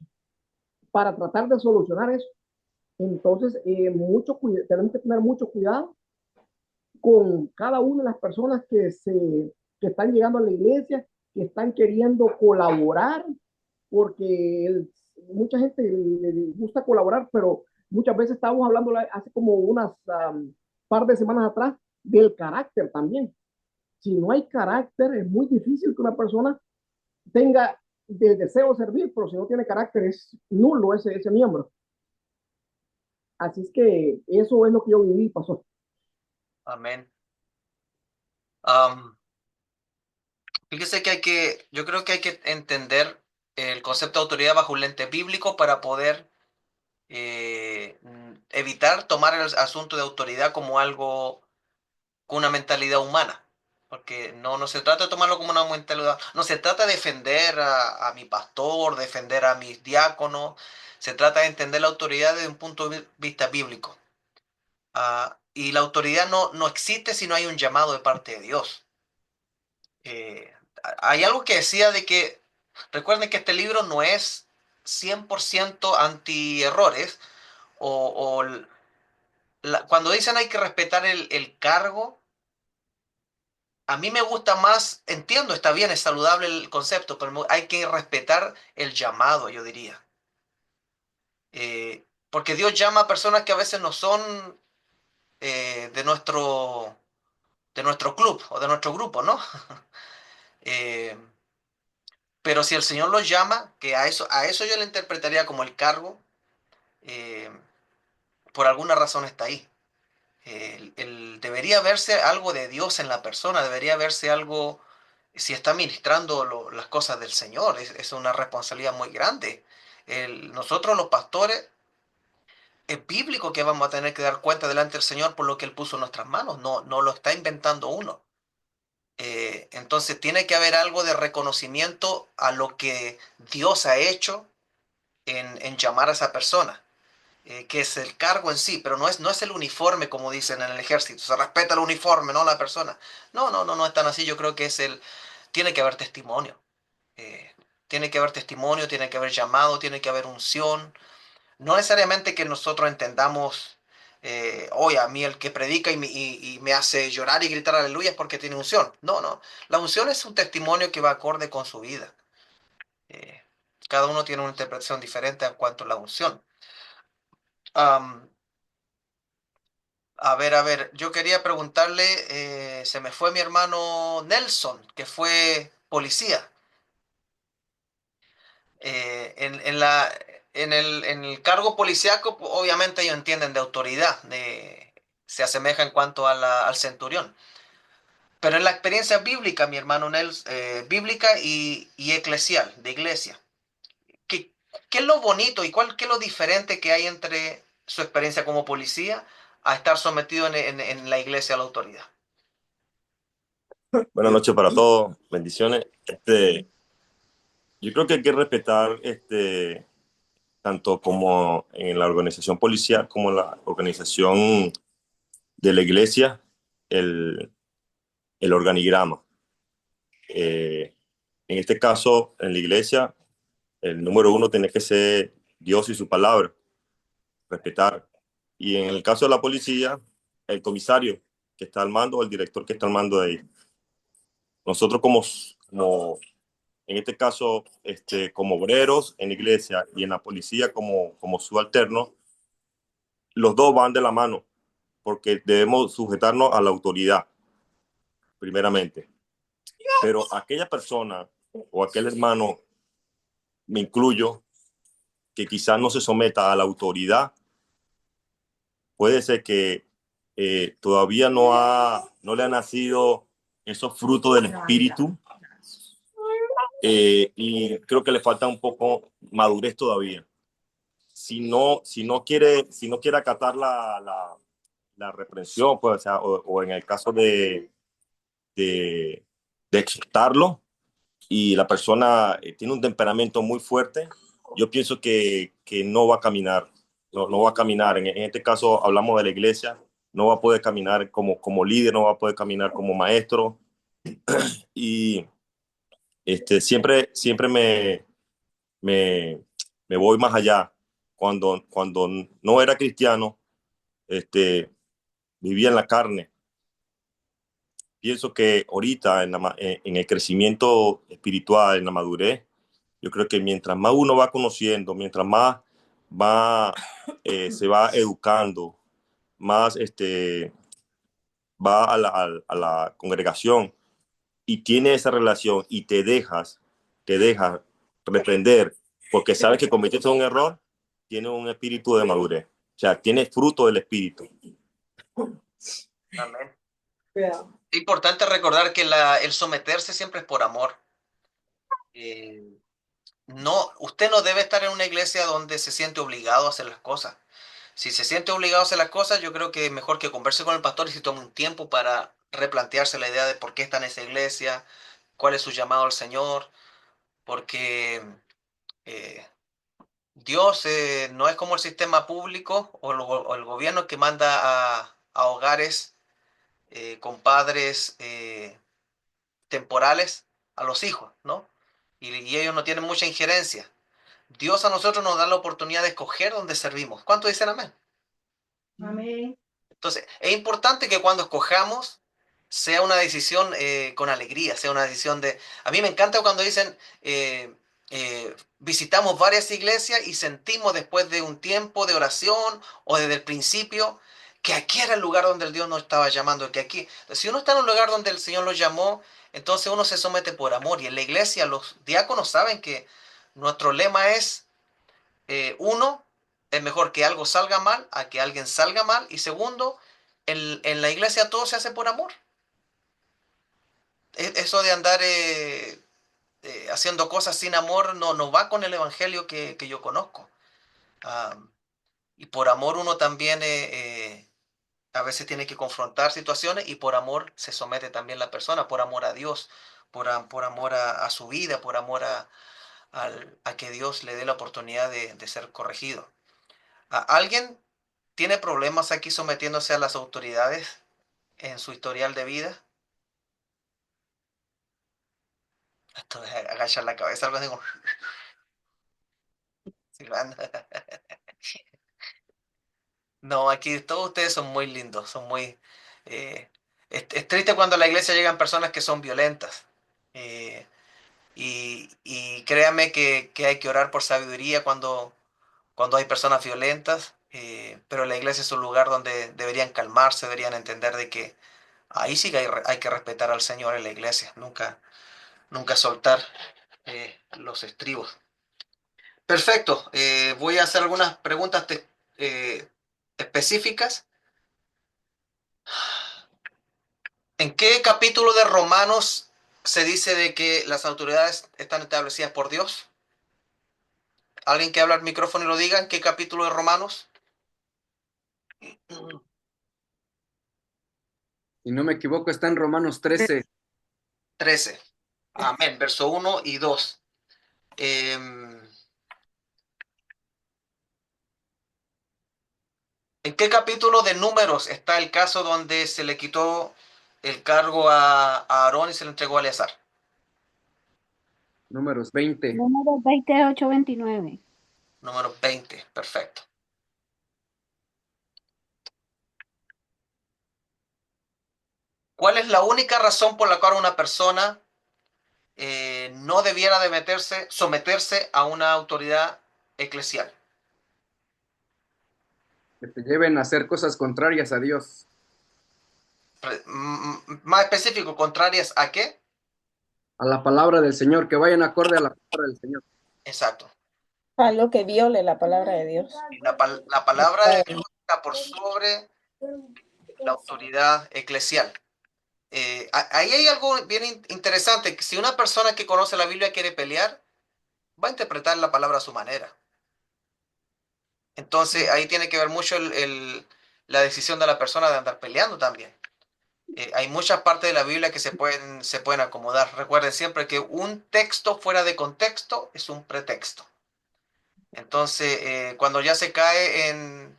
para tratar de solucionar eso. Entonces, tenemos que tener mucho cuidado con cada una de las personas que están llegando a la iglesia, que están queriendo colaborar, porque mucha gente le gusta colaborar, pero muchas veces estábamos hablando hace como unas par de semanas atrás del carácter también. Si no hay carácter, es muy difícil que una persona tenga el deseo de servir, pero si no tiene carácter, es nulo ese miembro. Así es que eso es lo que yo viví y pasó. Amén. Fíjese yo creo que hay que entender el concepto de autoridad bajo un lente bíblico para poder evitar tomar el asunto de autoridad como algo con una mentalidad humana. Porque no se trata de tomarlo como una mentalidad, no se trata de defender a mi pastor, defender a mis diáconos, se trata de entender la autoridad desde un punto de vista bíblico. Y la autoridad no existe si no hay un llamado de parte de Dios. Eh, Hay algo que decía de que, recuerden que este libro no es 100% anti-errores, o cuando dicen hay que respetar el cargo, a mí me gusta más, entiendo, está bien, es saludable el concepto, pero hay que respetar el llamado, yo diría. Porque Dios llama a personas que a veces no son de nuestro club o de nuestro grupo, ¿no? Eh, pero si el Señor los llama, que a eso yo le interpretaría como el cargo, eh, por alguna razón está ahí. Debería verse algo de Dios en la persona, debería verse algo, si está ministrando las cosas del Señor, es una responsabilidad muy grande. Nosotros los pastores, es bíblico que vamos a tener que dar cuenta delante del Señor por lo que Él puso en nuestras manos, no lo está inventando uno. Entonces tiene que haber algo de reconocimiento a lo que Dios ha hecho en llamar a esa persona, que es el cargo en sí, pero no es el uniforme como dicen en el ejército, se respeta el uniforme, no la persona. No es tan así, yo creo que tiene que haber testimonio. eh, Tiene que haber testimonio, tiene que haber llamado, tiene que haber unción. No necesariamente que nosotros entendamos, oye, a mí el que predica y me hace llorar y gritar aleluya es porque tiene unción. No. La unción es un testimonio que va acorde con su vida. Eh, Cada uno tiene una interpretación diferente en cuanto a la unción. Am, a ver, yo quería preguntarle, se me fue mi hermano Nelson, que fue policía. En el cargo policíaco, pues, obviamente ellos entienden de autoridad, se asemeja en cuanto al centurión. Pero en la experiencia bíblica, mi hermano Nelson, bíblica y eclesial, de iglesia, ¿qué, qué es lo bonito y qué es lo diferente que hay entre su experiencia como policía a estar sometido en la iglesia a la autoridad. Buenas noches para todos, bendiciones. Yo creo que hay que respetar tanto como en la organización policial como en la organización de la iglesia, el organigrama. En este caso, en la iglesia, el número uno tiene que ser Dios y su palabra, respetar. Y en el caso de la policía, el comisario que está al mando o el director que está al mando de ahí. Nosotros en este caso, como obreros en la iglesia y en la policía como subalternos, los dos van de la mano, porque debemos sujetarnos a la autoridad, primeramente. Pero aquella persona o aquel hermano, me incluyo, que quizás no se someta a la autoridad, puede ser que todavía no le ha nacido esos frutos del espíritu, y creo que le falta un poco madurez todavía. Si no quiere acatar la reprensión, pues, o sea, o en el caso de, de exhortarlo, y la persona tiene un temperamento muy fuerte, yo pienso que no va a caminar, no va a caminar. En este caso hablamos de la iglesia, no va a poder caminar como líder, no va a poder caminar como maestro, y siempre me, me voy más allá. Cuando no era cristiano, vivía en la carne. Pienso que ahorita en el crecimiento espiritual, en la madurez, yo creo que mientras más uno va conociendo, mientras más va, se va educando, más va a la congregación y tiene esa relación y te dejas reprender porque sabes que cometiste un error, tiene un espíritu de madurez. O sea, tiene fruto del espíritu. Amén. Yeah. Es importante recordar que el someterse siempre es por amor. Eh, no, usted no debe estar en una iglesia donde se siente obligado a hacer las cosas. Si se siente obligado a hacer las cosas, yo creo que es mejor que converse con el pastor y se tome un tiempo para replantearse la idea de por qué está en esa iglesia, cuál es su llamado al Señor, porque eh, Dios no es como el sistema público o el gobierno que manda a hogares con padres temporales a los hijos, ¿no? Y ellos no tienen mucha injerencia. Dios a nosotros nos da la oportunidad de escoger dónde servimos. ¿Cuántos dicen amén? Amén. Entonces, es importante que cuando escojamos sea una decisión con alegría, sea una decisión de... A mí me encanta cuando dicen, visitamos varias iglesias y sentimos después de un tiempo de oración o desde el principio que aquí era el lugar donde el Dios nos estaba llamando, que aquí, si uno está en un lugar donde el Señor lo llamó, entonces uno se somete por amor. Y en la iglesia los diáconos saben que nuestro lema es uno, es mejor que algo salga mal a que alguien salga mal. Y segundo, en la iglesia todo se hace por amor. Eso de andar haciendo cosas sin amor no va con el evangelio que yo conozco. Ah, y por amor uno también a veces tiene que confrontar situaciones y por amor se somete también la persona, por amor a Dios, por amor a su vida, por amor a que Dios le dé la oportunidad de ser corregido. ¿Alguien tiene problemas aquí sometiéndose a las autoridades en su historial de vida? Esto de agachar la cabeza, algo así como silbando. No, aquí todos ustedes son muy lindos, son muy... eh, es triste cuando a la iglesia llegan personas que son violentas. Eh, y créame que hay que orar por sabiduría cuando hay personas violentas, pero la iglesia es un lugar donde deberían calmarse, deberían entender de que ahí sí que hay que respetar al Señor en la iglesia, nunca soltar los estribos. Perfecto, voy a hacer algunas preguntas específicas. ¿En qué capítulo de Romanos se dice de que las autoridades están establecidas por Dios? ¿Alguien que habla al micrófono y lo diga? ¿En qué capítulo de Romanos? Si no me equivoco, está en Romanos 13. 13. Amén. Verso 1 y 2. ¿En qué capítulo de Números está el caso donde se le quitó el cargo a Aarón y se le entregó a Eleazar? Números 20. Número 28-29. Número 20. Perfecto. ¿Cuál es la única razón por la cual una persona no debiera de someterse a una autoridad eclesial? Que te lleven a hacer cosas contrarias a Dios, Más específico, ¿contrarias a qué? a la palabra del Señor, que vayan acorde a la palabra del Señor. Exacto. Algo que viole la palabra de Dios. Y la palabra de Dios está por sobre la autoridad eclesial. Ahí hay algo bien interesante, que si una persona que conoce la Biblia quiere pelear, va a interpretar la palabra a su manera. Entonces ahí tiene que ver mucho la decisión de la persona de andar peleando también. Hay muchas partes de la Biblia que se pueden acomodar. Recuerden siempre que un texto fuera de contexto es un pretexto. Entonces, cuando ya se cae en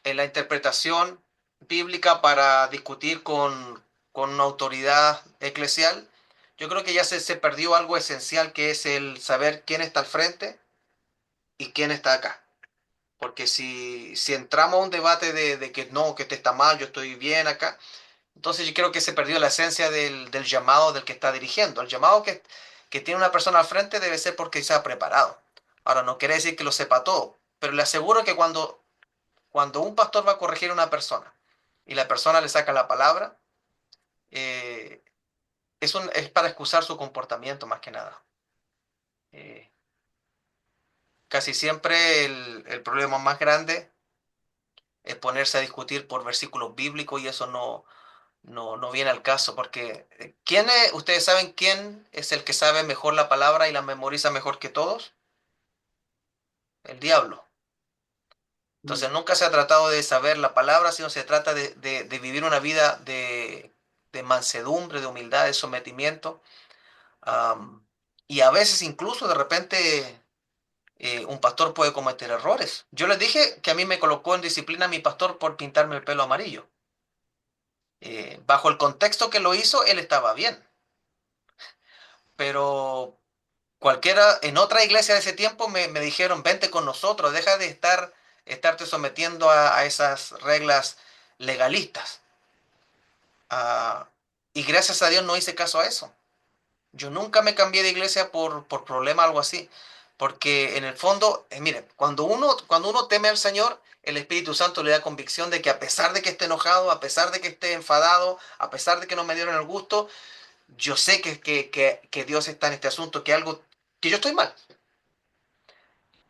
la interpretación bíblica para discutir con una autoridad eclesial, yo creo que ya se perdió algo esencial, que es el saber quién está al frente y quién está acá. Porque si entramos a un debate de que no, que este está mal, yo estoy bien acá, entonces yo creo que se perdió la esencia del llamado del que está dirigiendo. El llamado que tiene una persona al frente debe ser porque se ha preparado. Ahora, no quiere decir que lo sepa todo, pero le aseguro que cuando un pastor va a corregir a una persona y la persona le saca la palabra, eh, es para excusar su comportamiento más que nada. Eh, Casi siempre el problema más grande es ponerse a discutir por versículos bíblicos y eso no viene al caso, porque ustedes saben quién es el que sabe mejor la palabra y la memoriza mejor que todos? El diablo. Entonces nunca se ha tratado de saber la palabra, sino se trata de vivir una vida de mansedumbre, de humildad, de sometimiento. am, y a veces incluso de repente un pastor puede cometer errores. Yo les dije que a mí me colocó en disciplina mi pastor por pintarme el pelo amarillo. Bajo el contexto que lo hizo, él estaba bien. Pero cualquiera, en otra iglesia de ese tiempo me dijeron, vente con nosotros, deja de estarte sometiendo a esas reglas legalistas. Ah, y gracias a Dios no hice caso a eso. Yo nunca me cambié de iglesia por problema, algo así. Porque en el fondo, miren, cuando uno teme al Señor, el Espíritu Santo le da convicción de que a pesar de que esté enojado, a pesar de que esté enfadado, a pesar de que no me dieron el gusto, yo sé que Dios está en este asunto, que yo estoy mal.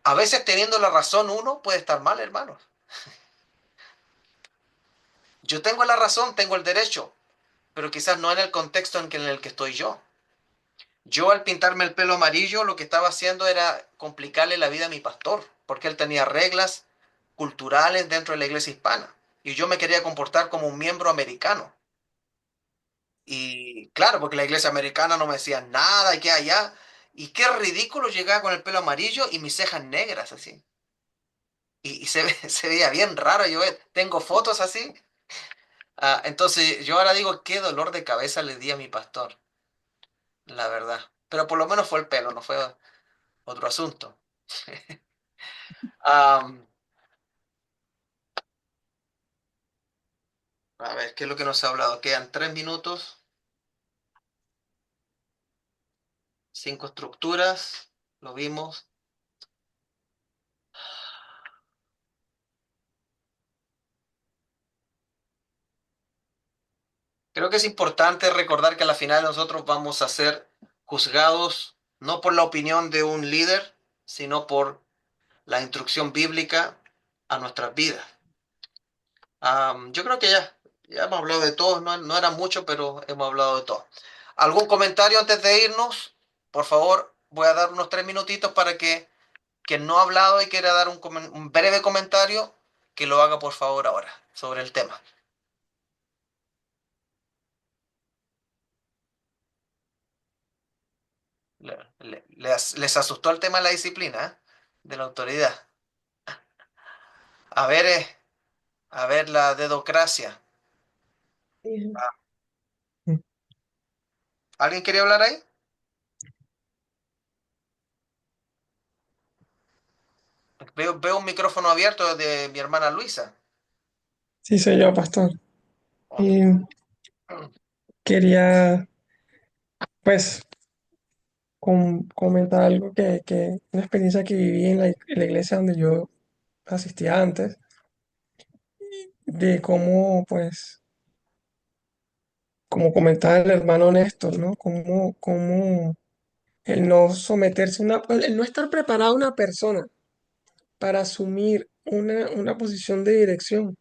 A veces teniendo la razón uno puede estar mal, hermanos. Yo tengo la razón, tengo el derecho, pero quizás no en el contexto en el que estoy yo. Yo al pintarme el pelo amarillo lo que estaba haciendo era complicarle la vida a mi pastor, porque él tenía reglas culturales dentro de la iglesia hispana y yo me quería comportar como un miembro americano. Y claro, porque la iglesia americana no me decía nada y que allá. Y qué ridículo llegaba con el pelo amarillo y mis cejas negras así. Y se veía bien raro. Yo tengo fotos así. Entonces yo ahora digo, qué dolor de cabeza le di a mi pastor, la verdad. Pero por lo menos fue el pelo, no fue otro asunto. Am, a ver, ¿qué es lo que nos ha hablado? Quedan 3 minutos, 5 estructuras, lo vimos. Creo que es importante recordar que a la final nosotros vamos a ser juzgados no por la opinión de un líder, sino por la instrucción bíblica a nuestras vidas. Yo creo que ya hemos hablado de todo, no era mucho, pero hemos hablado de todo. ¿Algún comentario antes de irnos? Por favor, voy a dar unos 3 minutitos para que quien no ha hablado y quiera dar un breve comentario, que lo haga por favor ahora sobre el tema. Les asustó el tema de la disciplina, ¿eh? De la autoridad. A ver, la dedocracia. ¿Alguien quería hablar ahí? Veo un micrófono abierto de mi hermana Luisa. Sí, soy yo, pastor. Y quería, pues, comentar algo una experiencia que viví en la iglesia donde yo asistía antes, de cómo, pues, como comentaba el hermano Néstor, ¿no? Cómo el no someterse, el no estar preparada una persona para asumir una posición de dirección,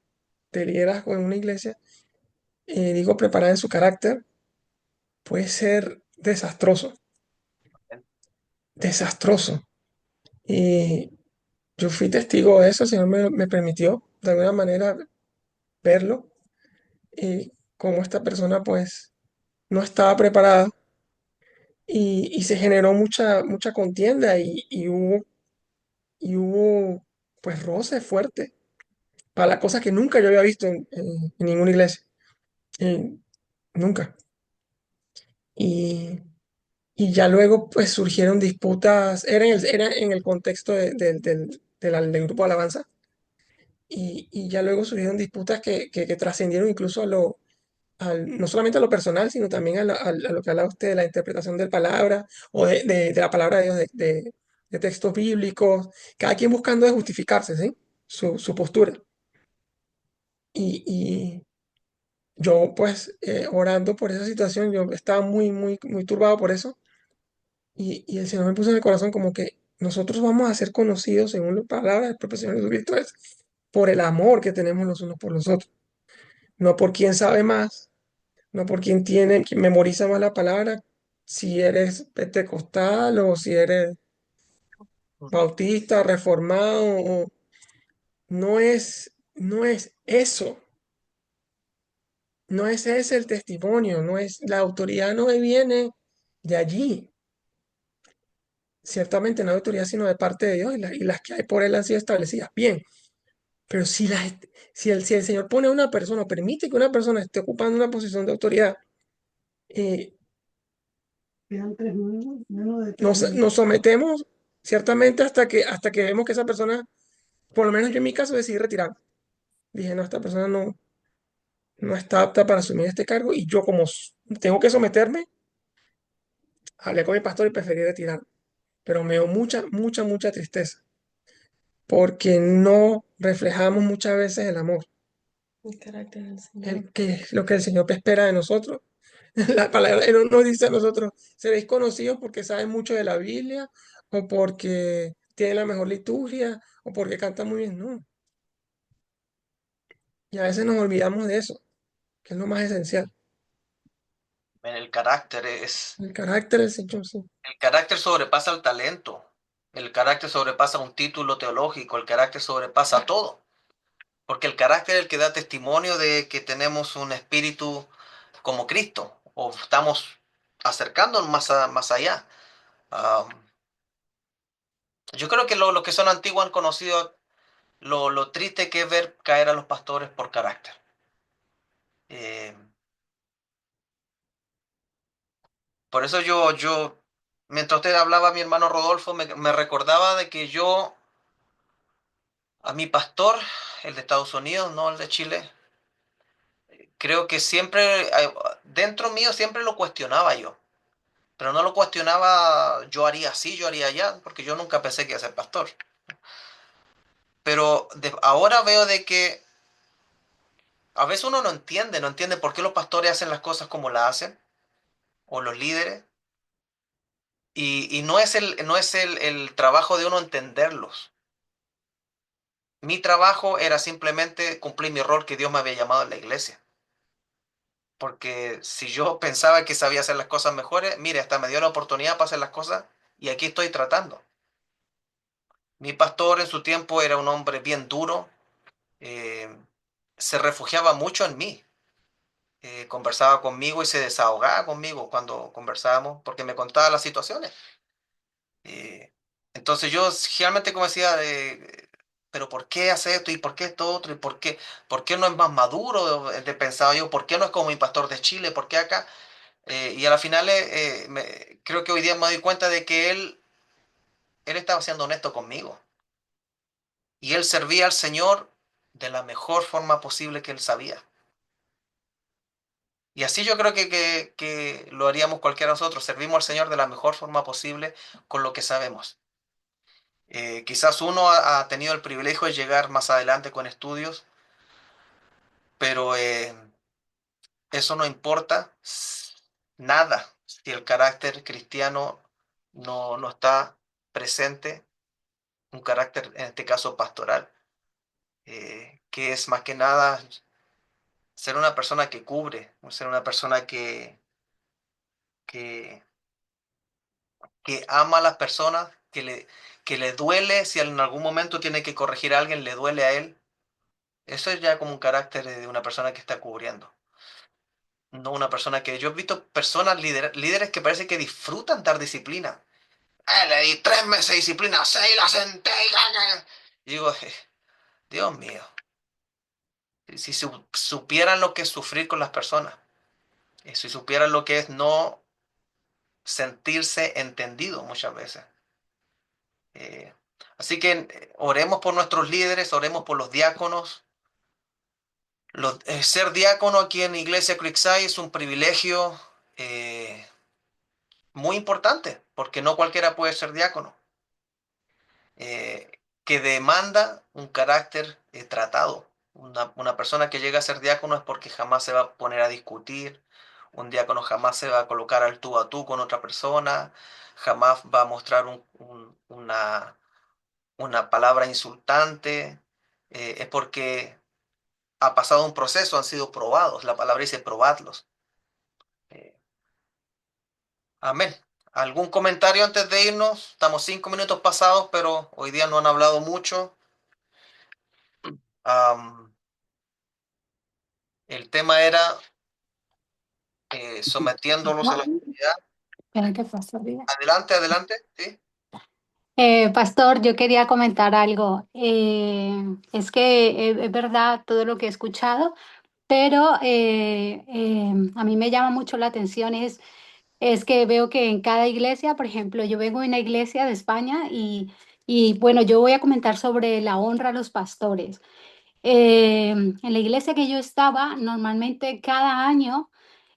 de liderazgo en una iglesia, digo, preparada en su carácter, puede ser desastroso, desastroso. Y yo fui testigo de eso, el Señor me permitió de alguna manera verlo, y cómo esta persona pues no estaba preparada y se generó mucha contienda y hubo pues roce fuerte para la cosa que nunca yo había visto en ninguna iglesia, eh, nunca. Y, y ya luego pues surgieron disputas, era en el contexto del grupo de alabanza, y ya luego surgieron disputas que trascendieron incluso no solamente a lo personal, sino también a lo que habla usted de la interpretación de palabra o de la palabra de Dios, de textos bíblicos, cada quien buscando de justificarse, ¿sí? Su postura. Y yo, pues, orando por esa situación, yo estaba muy, muy, muy turbado por eso. Y el Señor me puso en el corazón como que nosotros vamos a ser conocidos, según la palabra de profesiones espirituales, por el amor que tenemos los unos por los otros, no por quién sabe más, no por quién memoriza más la palabra, si eres pentecostal o si eres bautista, reformado, no es eso, no es ese el testimonio, la autoridad no viene de allí, ciertamente no hay autoridad sino de parte de Dios y las que hay por él han sido establecidas, bien, pero si el Señor pone a una persona, o permite que una persona esté ocupando una posición de autoridad, eh, Quedan 3 minutos, menos de tres nos, minutos. nos sometemos ciertamente hasta que vemos que esa persona, por lo menos yo en mi caso, decidí retirarme. Dije, no, esta persona no está apta para asumir este cargo y yo como tengo que someterme, hablé con mi pastor y preferí retirarme. Pero me dio mucha, mucha, mucha tristeza porque no reflejamos muchas veces el amor, El carácter del Señor. que es lo que el Señor espera de nosotros. La palabra Él no nos dice a nosotros, seréis conocidos porque saben mucho de la Biblia o porque tienen la mejor liturgia o porque cantan muy bien. No, y a veces nos olvidamos de eso, que es lo más esencial. El carácter es, El carácter del Señor, sí. el carácter sobrepasa el talento. El carácter sobrepasa un título teológico. El carácter sobrepasa todo. Porque el carácter es el que da testimonio de que tenemos un espíritu como Cristo. O estamos acercándonos más allá. Um, yo creo que los que son antiguos han conocido lo triste que es ver caer a los pastores por carácter. Eh, por eso mientras usted hablaba, mi hermano Rodolfo me recordaba de que a mi pastor, el de Estados Unidos, no el de Chile, creo que siempre, dentro mío siempre lo cuestionaba yo. Pero no lo cuestionaba, yo haría así, yo haría allá, porque yo nunca pensé que iba a ser pastor. Pero ahora veo de que a veces uno no entiende por qué los pastores hacen las cosas como las hacen, o los líderes, y no es el trabajo de uno entenderlos. Mi trabajo era simplemente cumplir mi rol que Dios me había llamado en la iglesia. Porque si yo pensaba que sabía hacer las cosas mejores, mire, hasta me dio la oportunidad para hacer las cosas y aquí estoy tratando. Mi pastor en su tiempo era un hombre bien duro, eh, se refugiaba mucho en mí. Conversaba conmigo y se desahogaba conmigo cuando conversábamos porque me contaba las situaciones. Eh, entonces yo generalmente como decía, pero ¿por qué hace esto? ¿Y por qué esto otro? ¿Y por qué no es más maduro? Pensaba yo, ¿por qué no es como mi pastor de Chile? ¿Por qué acá? Y a la final creo que hoy día me doy cuenta de que él estaba siendo honesto conmigo. Y él servía al Señor de la mejor forma posible que él sabía. Y así yo creo que lo haríamos cualquiera de nosotros. Servimos al Señor de la mejor forma posible con lo que sabemos. Quizás uno ha tenido el privilegio de llegar más adelante con estudios, pero eso no importa nada si el carácter cristiano no está presente, un carácter en este caso pastoral, que es más que nada ser una persona que cubre, ser una persona que, que ama a las personas, que le duele si en algún momento tiene que corregir a alguien, le duele a él. Eso es ya como un carácter de una persona que está cubriendo. No una persona que... Yo he visto personas, líderes que parece que disfrutan dar disciplina. Le di 3 meses de disciplina, 6 la senté. Y digo, Dios mío, si supieran lo que es sufrir con las personas, si supieran lo que es no sentirse entendido muchas veces. Eh, Así que oremos por nuestros líderes, oremos por los diáconos. Ser diácono aquí en Iglesia Creekside es un privilegio muy importante, porque no cualquiera puede ser diácono, que demanda un carácter tratado. Una persona que llega a ser diácono es porque jamás se va a poner a discutir, un diácono jamás se va a colocar al tú a tú con otra persona, jamás va a mostrar una palabra insultante, es porque ha pasado un proceso, han sido probados. La palabra dice probadlos. Eh, Amén. ¿Algún comentario antes de irnos? Estamos 5 minutos pasados, pero hoy día no han hablado mucho. Am, el tema era sometiéndolos a la autoridad. Espera que pasó, Adelante, adelante. ¿Sí? Pastor, yo quería comentar algo. Es que es verdad todo lo que he escuchado, pero a mí me llama mucho la atención es que veo que en cada iglesia, por ejemplo, yo vengo de una iglesia de España y bueno, yo voy a comentar sobre la honra a los pastores. En la iglesia que yo estaba, normalmente cada año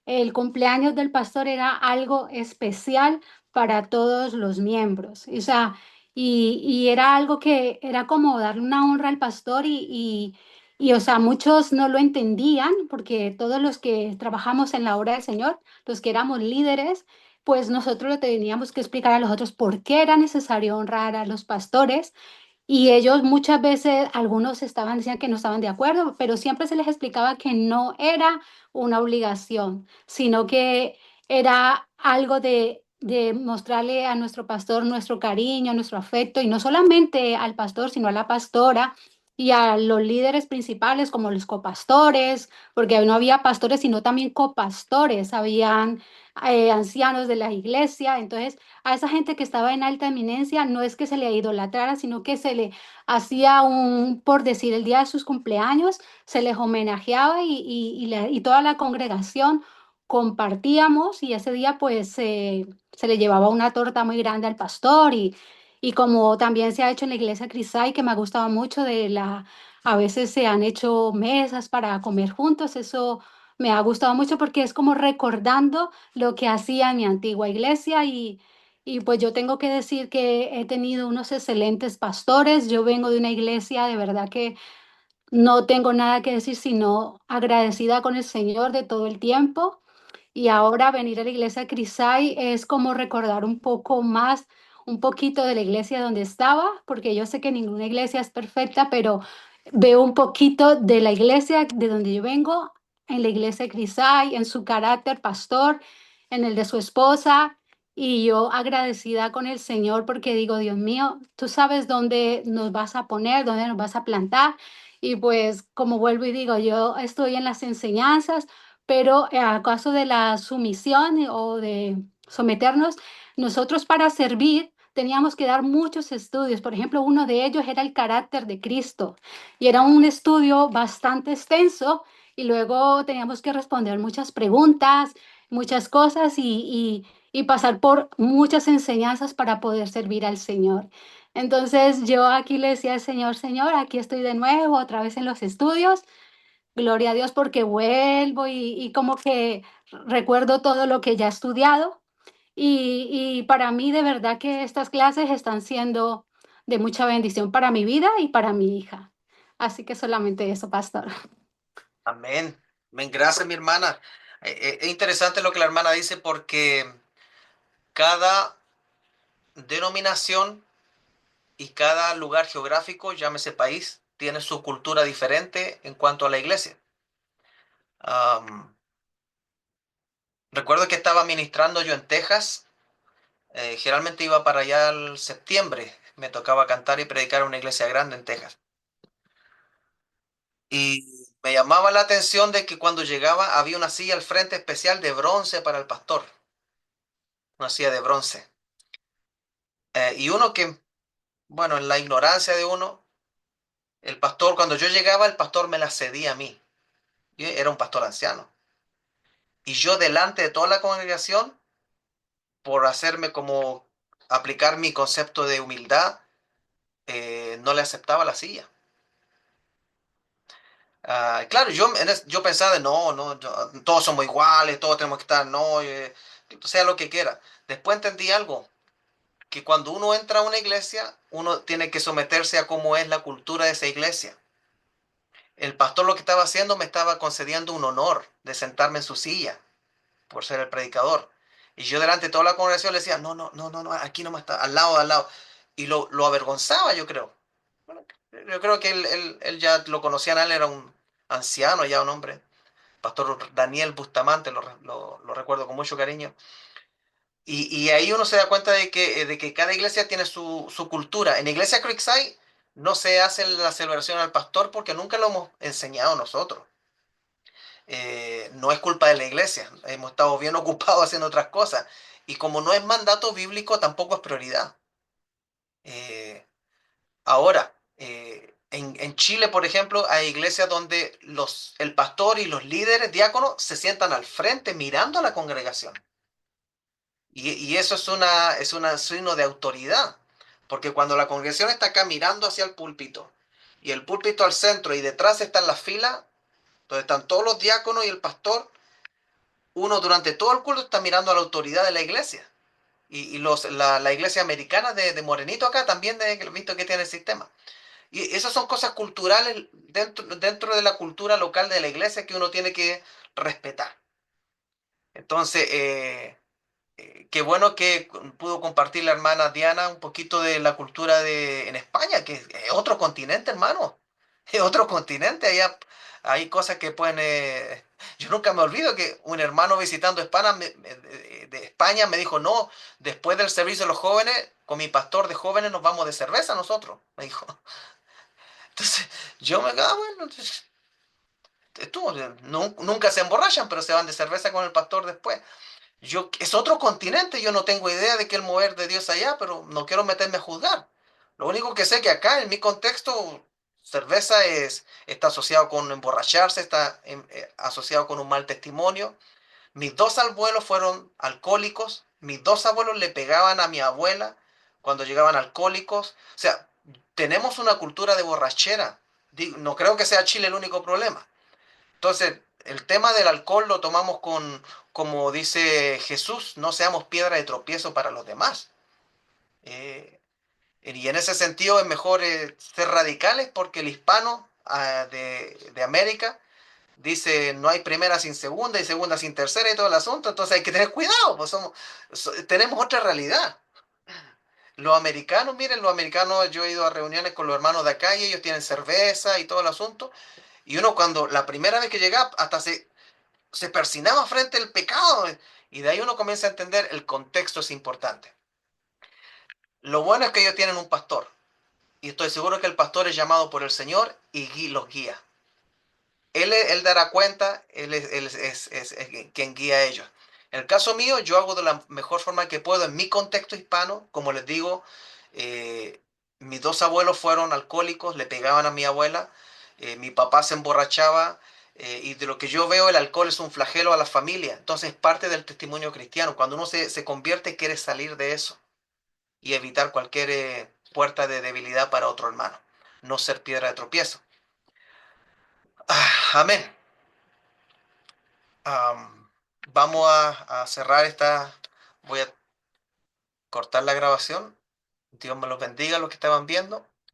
el cumpleaños del pastor era algo especial para todos los miembros. O sea, y era algo que era como darle una honra al pastor o sea, muchos no lo entendían porque todos los que trabajamos en la obra del Señor, los que éramos líderes, pues nosotros le teníamos que explicar a los otros por qué era necesario honrar a los pastores y ellos muchas veces, algunos decían que no estaban de acuerdo, pero siempre se les explicaba que no era una obligación, sino que era algo de mostrarle a nuestro pastor nuestro cariño, nuestro afecto, y no solamente al pastor, sino a la pastora y a los líderes principales como los copastores, porque no había pastores, sino también copastores, habían ancianos de la iglesia, entonces a esa gente que estaba en alta eminencia no es que se le idolatrara, sino que se le hacía por decir, el día de sus cumpleaños, se les homenajeaba y toda la congregación compartíamos y ese día pues se le llevaba una torta muy grande al pastor y como también se ha hecho en la iglesia Crisay, que me ha gustado mucho a veces se han hecho mesas para comer juntos, eso me ha gustado mucho porque es como recordando lo que hacía en mi antigua iglesia y pues yo tengo que decir que he tenido unos excelentes pastores. Yo vengo de una iglesia de verdad que no tengo nada que decir sino agradecida con el Señor de todo el tiempo. Y ahora venir a la iglesia Crisay es como recordar un poco más, un poquito de la iglesia donde estaba, porque yo sé que ninguna iglesia es perfecta, pero veo un poquito de la iglesia de donde yo vengo, en la iglesia Crisay, en su carácter pastor, en el de su esposa. Y yo agradecida con el Señor porque digo, Dios mío, tú sabes dónde nos vas a poner, dónde nos vas a plantar. Y pues, como vuelvo y digo, yo estoy en las enseñanzas, pero a caso de la sumisión o de someternos, nosotros para servir teníamos que dar muchos estudios. Por ejemplo, uno de ellos era el carácter de Cristo y era un estudio bastante extenso y luego teníamos que responder muchas preguntas, muchas cosas y pasar por muchas enseñanzas para poder servir al Señor. Entonces yo aquí le decía al Señor, Señor, aquí estoy de nuevo, otra vez en los estudios. Gloria a Dios porque vuelvo y como que recuerdo todo lo que ya he estudiado. Y para mí de verdad que estas clases están siendo de mucha bendición para mi vida y para mi hija. Así que solamente eso, pastor. Amén. Amén. Gracias, mi hermana. Es interesante lo que la hermana dice porque cada denominación y cada lugar geográfico, llámese país, tiene su cultura diferente en cuanto a la iglesia. Am, Recuerdo que estaba ministrando yo en Texas. Generalmente iba para allá el septiembre. Me tocaba cantar y predicar en una iglesia grande en Texas. Y me llamaba la atención de que cuando llegaba había una silla al frente especial de bronce para el pastor. Una silla de bronce. Y uno que, bueno, en la ignorancia de uno, el pastor, cuando yo llegaba, el pastor me la cedía a mí. Yo era un pastor anciano. Y yo delante de toda la congregación, por hacerme como aplicar mi concepto de humildad, no le aceptaba la silla. Claro, yo pensaba de no, no, todos somos iguales, todos tenemos que estar, no, sea lo que quiera. Después entendí algo, que cuando uno entra a una iglesia, uno tiene que someterse a cómo es la cultura de esa iglesia. El pastor lo que estaba haciendo me estaba concediendo un honor de sentarme en su silla por ser el predicador. Y yo delante de toda la congregación le decía, no, no, no, no, no, aquí nomás está, al lado, al lado. Y lo avergonzaba, yo creo. Bueno, yo creo que él ya lo conocían a él, era un anciano ya, un hombre. Pastor Daniel Bustamante, lo recuerdo con mucho cariño. Y ahí uno se da cuenta de que cada iglesia tiene su cultura. En la iglesia Creekside no se hace la celebración al pastor porque nunca lo hemos enseñado nosotros. No es culpa de la iglesia, hemos estado bien ocupados haciendo otras cosas. Y como no es mandato bíblico, tampoco es prioridad. Eh, Ahora, en Chile, por ejemplo, hay iglesias donde el pastor y los líderes diáconos se sientan al frente mirando a la congregación. Y eso es un signo de autoridad, porque cuando la congregación está acá mirando hacia el púlpito y el púlpito al centro y detrás están las filas, donde están todos los diáconos y el pastor, uno durante todo el culto está mirando a la autoridad de la iglesia. La iglesia americana de Morenito acá también he visto que tiene el sistema. Y esas son cosas culturales dentro de la cultura local de la iglesia que uno tiene que respetar. Entonces, qué bueno que pudo compartir la hermana Diana un poquito de la cultura en España, que es otro continente, hermano. Es otro continente. Hay cosas que pueden... yo nunca me olvido que un hermano visitando España, de España me dijo, no, después del servicio de los jóvenes, con mi pastor de jóvenes nos vamos de cerveza nosotros, me dijo. Entonces, yo me quedaba, bueno, nunca se emborrachan, pero se van de cerveza con el pastor después. Es otro continente, yo no tengo idea de qué el mover de Dios allá, pero no quiero meterme a juzgar. Lo único que sé que acá, en mi contexto, cerveza está asociado con emborracharse, está asociado con un mal testimonio. Mis dos abuelos fueron alcohólicos, mis dos abuelos le pegaban a mi abuela cuando llegaban alcohólicos. O sea, tenemos una cultura de borrachera. No creo que sea Chile el único problema. Entonces, el tema del alcohol lo tomamos como dice Jesús, no seamos piedra de tropiezo para los demás. Eh, y en ese sentido es mejor ser radicales porque el hispano de América dice no hay primera sin segunda y segunda sin tercera y todo el asunto, entonces hay que tener cuidado, pues tenemos otra realidad. Los americanos, miren, los americanos, yo he ido a reuniones con los hermanos de acá y ellos tienen cerveza y todo el asunto, y uno cuando la primera vez que llega hasta se persinaba frente al pecado. Y de ahí uno comienza a entender el contexto es importante. Lo bueno es que ellos tienen un pastor. y estoy seguro que el pastor es llamado por el Señor y los guía. Él dará cuenta, él es quien guía a ellos. En el caso mío, yo hago de la mejor forma que puedo en mi contexto hispano. Como les digo, eh, mis dos abuelos fueron alcohólicos, le pegaban a mi abuela, mi papá se emborrachaba, y de lo que yo veo, el alcohol es un flagelo a la familia. Entonces, parte del testimonio cristiano. Cuando uno se convierte, quiere salir de eso y evitar cualquier puerta de debilidad para otro hermano. No ser piedra de tropiezo. Amén. Vamos a cerrar esta. Voy a cortar la grabación. Dios me los bendiga a los que estaban viendo.